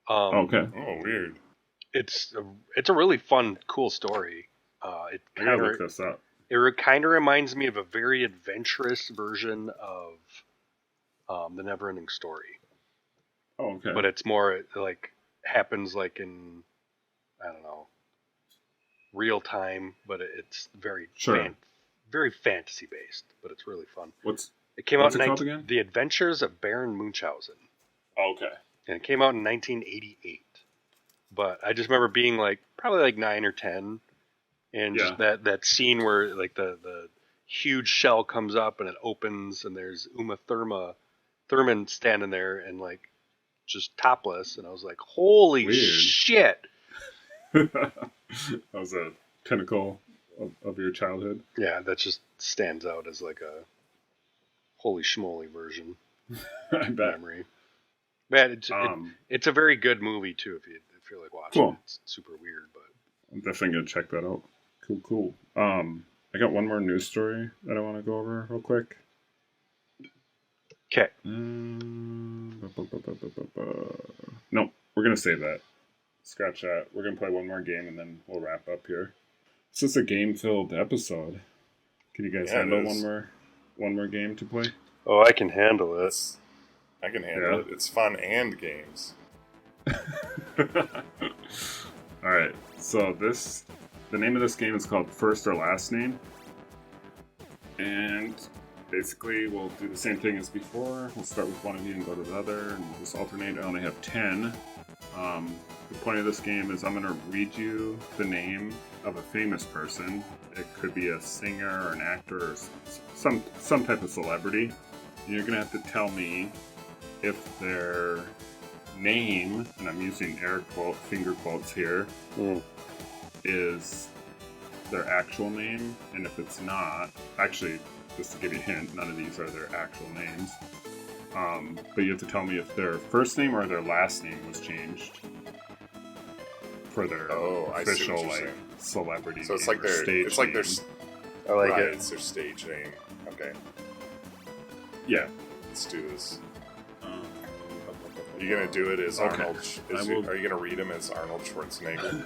Okay. Oh, weird. It's a really fun, cool story. I gotta look this up. It kind of reminds me of a very adventurous version of the Neverending Story. Oh, okay. But it's more like happens like in, I don't know, real time, but it's very very fantasy based, but it's really fun. It came out in The Adventures of Baron Munchausen. Oh, okay. And it came out in 1988. But I just remember being like probably like 9 or 10. And just that scene where like the huge shell comes up and it opens and there's Uma Thurman standing there and like just topless, and I was like, holy shit. That was a pinnacle of your childhood. Yeah, that just stands out as like a holy schmoly version. I bet. Memory. Man, it's a very good movie too if you're like watching it. It's super weird, but I'm definitely gonna check that out. Cool. I got one more news story that I want to go over real quick. Okay. No, we're going to save that. Scratch that. We're going to play one more game and then we'll wrap up here. This is a game-filled episode. Can you guys handle one more game to play? Oh, I can handle it. I can handle it. It's fun and games. Alright, so the name of this game is called First or Last Name. And basically, we'll do the same thing as before. We'll start with one of you and go to the other, and we'll just alternate. I only have 10. The point of this game is I'm going to read you the name of a famous person. It could be a singer or an actor or some type of celebrity. You're gonna have to tell me if their name, and I'm using finger quotes here, is their actual name, and if it's not, actually, just to give you a hint, none of these are their actual names. But you have to tell me if their first name or their last name was changed for their official celebrity. So it's name like their stage it's like name. their I like right, it. it's their stage name. Okay, Yeah. let's do this. Are you gonna do it as Okay. Arnold? Are you gonna read him as Arnold Schwarzenegger?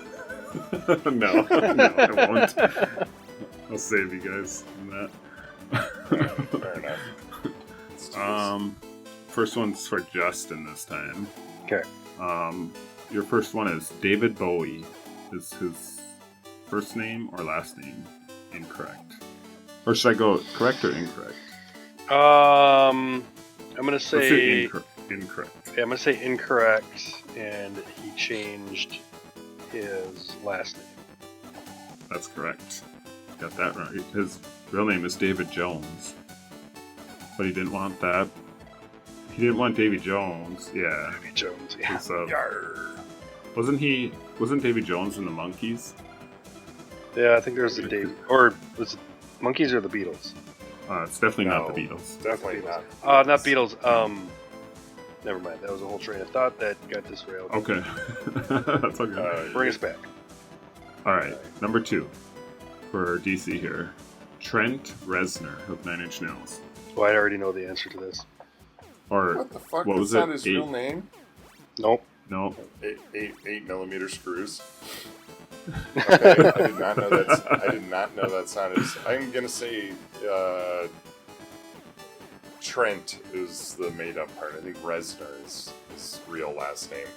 no, I won't. I'll save you guys from that. Fair enough. Let's do this. First one's for Justin this time. Okay. Your first one is David Bowie. Is his first name or last name incorrect? Or should I go correct or incorrect? I'm gonna Let's do say incorrect. Yeah, I'm gonna say incorrect, and he changed his last name. That's correct. Got that right. His real name is David Jones. But he didn't want that. He didn't want Davy Jones. Yeah. Davy Jones. Yeah. Wasn't Davy Jones in the Monkees? Yeah, I think there's a Davy. Or was it Monkeys or the Beatles? It's definitely not No. the Beatles. Definitely not. Not Beatles. Never mind. That was a whole train of thought that got disrailed. Okay. That's okay. Bring us back. Alright, number 2 for DC here. Trent Reznor of Nine Inch Nails. Well, I already know the answer to this. Or What the fuck? what was That's not it? his real name? Nope. No. 8mm screws. Okay, I did not know that's. I did not know that's not his. I'm gonna say Trent is the made-up part. I think Reznor is his real last name.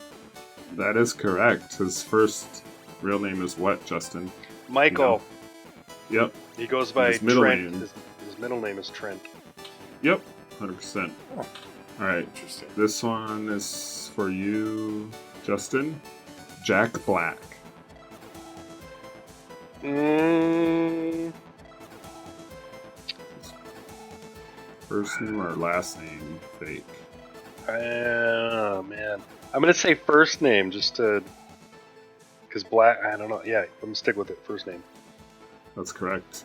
That is correct. His first real name is what, Justin? Michael. Yep. He goes by His middle Trent. name. His middle name is Trent. Yep. 100%. Oh. Alright. Interesting. This one is for you, Justin. Jack Black. First name or last name fake? Oh, man. I'm going to say first name just to... Because Black... I don't know. Yeah, I'm going to stick with it. First name. That's correct.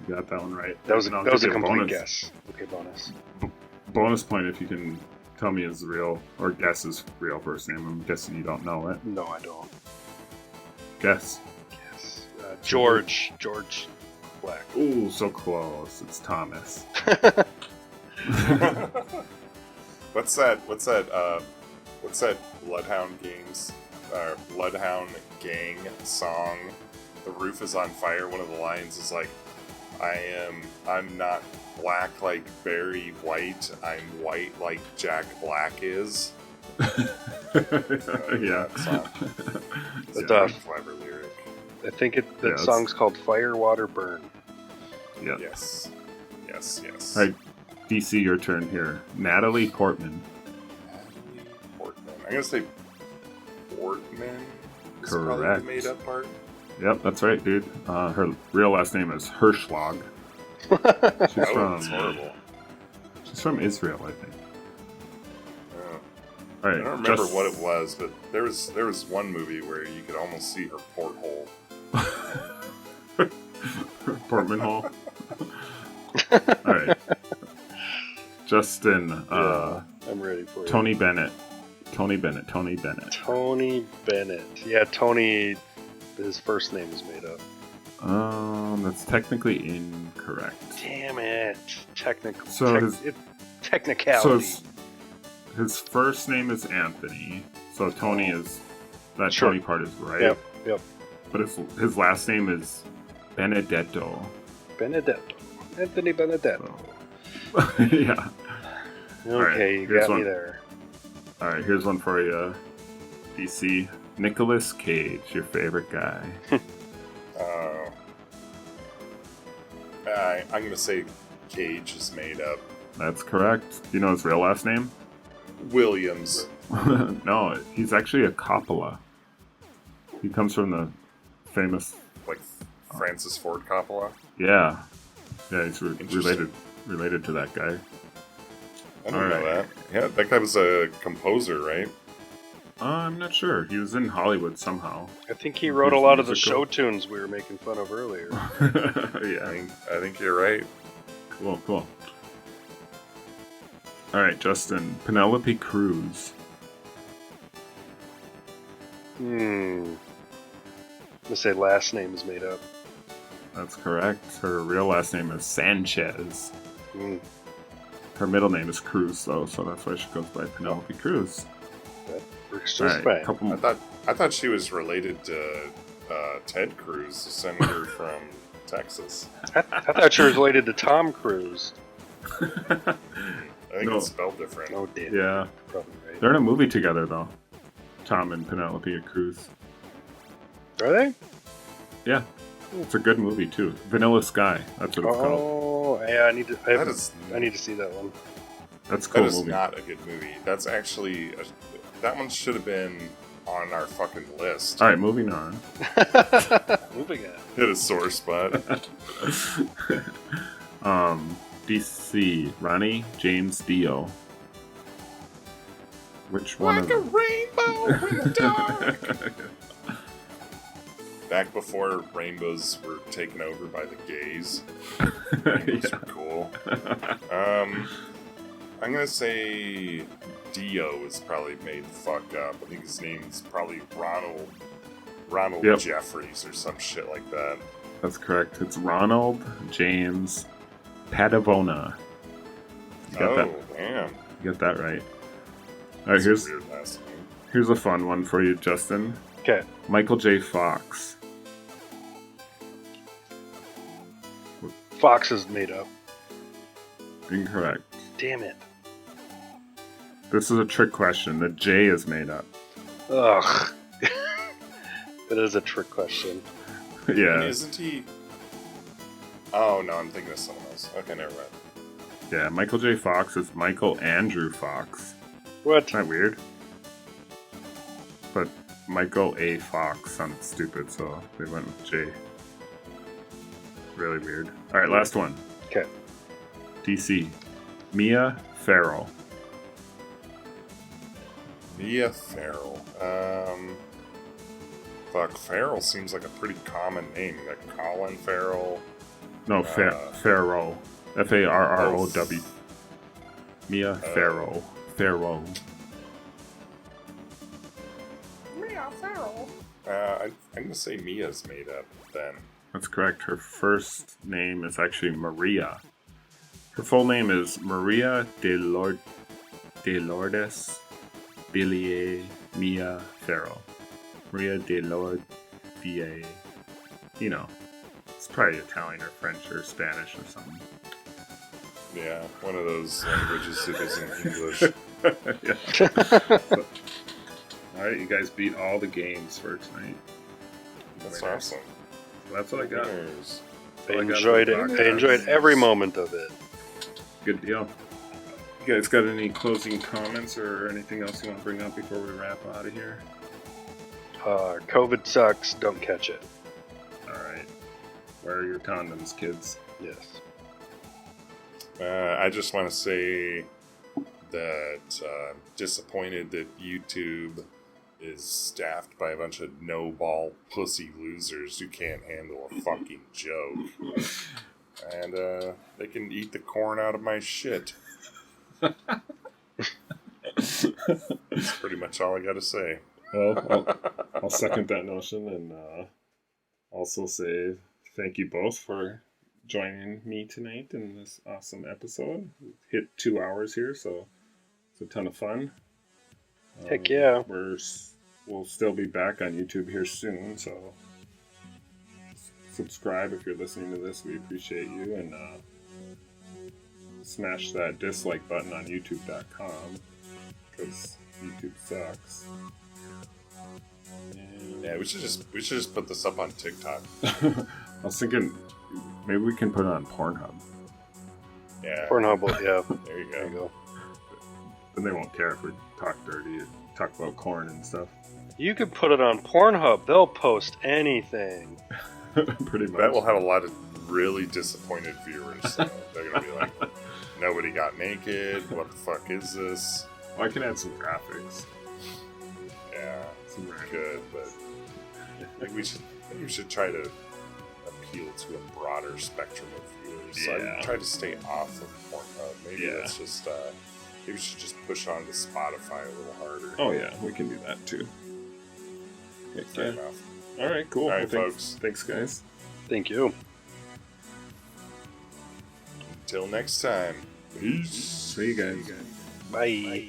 You got that one right. That was And I'll a give you complete bonus. guess. Okay, bonus. Bonus point if you can tell me his real, or guess his real first name. I'm guessing you don't know it. No, I don't. Guess. Yes. George Black. Ooh, so close. It's Thomas. What's that Bloodhound Gang song? The roof is on fire. One of the lines is like, I'm not black like Barry White. I'm white like Jack Black is. Yeah. It's a But, very clever lyric. I think that Yeah, song's called Fire, Water, Burn. Yeah. Yes. All right, DC, your turn here. Natalie Portman. Natalie Portman. I'm gonna say Portman. Is Correct. probably the made-up part. Yep, that's right, dude. Her real last name is Hirschlag. She's That's horrible. She's from Israel, I think. Oh. All I right. don't remember what it was, but there was one movie where you could almost see her porthole. Portman Hall. All right. Justin. I'm ready for it. Tony Bennett. Tony Bennett. Yeah, Tony. His first name is made up. That's technically incorrect. Damn it! Technicality. So his first name is Anthony. So Tony is that Sure. Tony part is right. Yep. But his last name is Benedetto. Anthony Benedetto. So. Yeah. Okay, you here's got me one. there. All right, here's one for you, DC. Nicolas Cage, your favorite guy. I'm gonna say Cage is made up. That's correct. Do you know his real last name? Williams. No, he's actually a Coppola. He comes from the famous. Like Francis Ford Coppola. Yeah, he's Interesting. related to that guy. I didn't know that. Yeah, that guy was a composer, right? I'm not sure. He was in Hollywood somehow. I think he wrote a lot of the show tunes we were making fun of earlier. Yeah. I think you're right. Cool. Alright, Justin. Penelope Cruz. I'm gonna say last name is made up. That's correct. Her real last name is Sanchez. Her middle name is Cruz, though, so that's why she goes by Penelope Cruz. That works just fine. I thought she was related to Ted Cruz, the senator from Texas. I thought she was related to Tom Cruise. I think it's spelled different. Oh, damn. Yeah. Probably right. They're in a movie together, though. Tom and Penelope Cruz. Are they? Yeah. It's a good movie, too. Vanilla Sky. That's what it's called. Oh, yeah, I need to see that one. That's a cool That is movie. not a good movie. That's actually... that one should have been on our fucking list. Alright, moving on. Moving on. Hit a sore spot. DC. Ronnie James Dio. Which one like a rainbow in the dark. Back before rainbows were taken over by the gays. Rainbows were cool. I'm gonna say Dio is probably made the fuck up. I think his name's probably Ronald Yep. Jeffries or some shit like that. That's correct. It's Ronald James Padavona. You got that? Damn. You got that right. Alright, That's a weird last name. here's a fun one for you, Justin. Okay. Michael J. Fox. Fox is made up. Incorrect. Damn it. This is a trick question. The J is made up. Ugh. That is a trick question. Yeah. And isn't he... Oh, no, I'm thinking of someone else. Okay, never mind. Yeah, Michael J. Fox is Michael Andrew Fox. What? Isn't that weird? But Michael A. Fox sounds stupid, so they went with J. Really weird. Alright, last one. Okay. DC. Mia Farrow. Mia Farrell. Fuck, Farrell seems like a pretty common name. Like Colin Farrell. No, Farrow. Farrow. Mia Farrow. Farrow. Mia Farrell. I'm gonna say Mia's made up then. That's correct. Her first name is actually Maria. Her full name is Maria de Lourdes Billie Mia Farrow. Maria de Lourdes Billie. You know, it's probably Italian or French or Spanish or something. Yeah, one of those languages that isn't English. Alright, you guys beat all the games for tonight. That's awesome. That's what I got. Winners. I enjoyed it. I enjoyed every moment of it. Good deal. You guys got any closing comments or anything else you want to bring up before we wrap out of here? COVID sucks. Don't catch it. Alright. Wear your condoms, kids. Yes. I just want to say that I'm disappointed that YouTube is staffed by a bunch of no-ball pussy losers who can't handle a fucking joke. And they can eat the corn out of my shit. That's pretty much all I gotta say. Well, I'll second that notion and also say thank you both for joining me tonight in this awesome episode. We hit 2 hours here, so it's a ton of fun. Heck yeah. We'll still be back on YouTube here soon, so subscribe if you're listening to this. We appreciate you, and smash that dislike button on youtube.com because YouTube sucks. And Yeah, we should just put this up on TikTok. I was thinking maybe we can put it on Pornhub. Yeah. Pornhub, yeah. There you There you go. go. Then they won't care if we talk dirty and talk about corn and stuff. You could put it on Pornhub. They'll post anything. Pretty much. That will have a lot of really disappointed viewers. So they're gonna be like, nobody got naked. What the fuck is this? Well, I can add some graphics. Yeah, Some good, but maybe we should try to appeal to a broader spectrum of viewers. So I try to stay off of Pornhub. Maybe let's just maybe we should just push on to Spotify a little harder. Oh yeah, we can do that too. Fair enough. All right, cool. All right, well, folks. Thanks, guys. Thank you. Until next time. Peace. See you guys. Bye.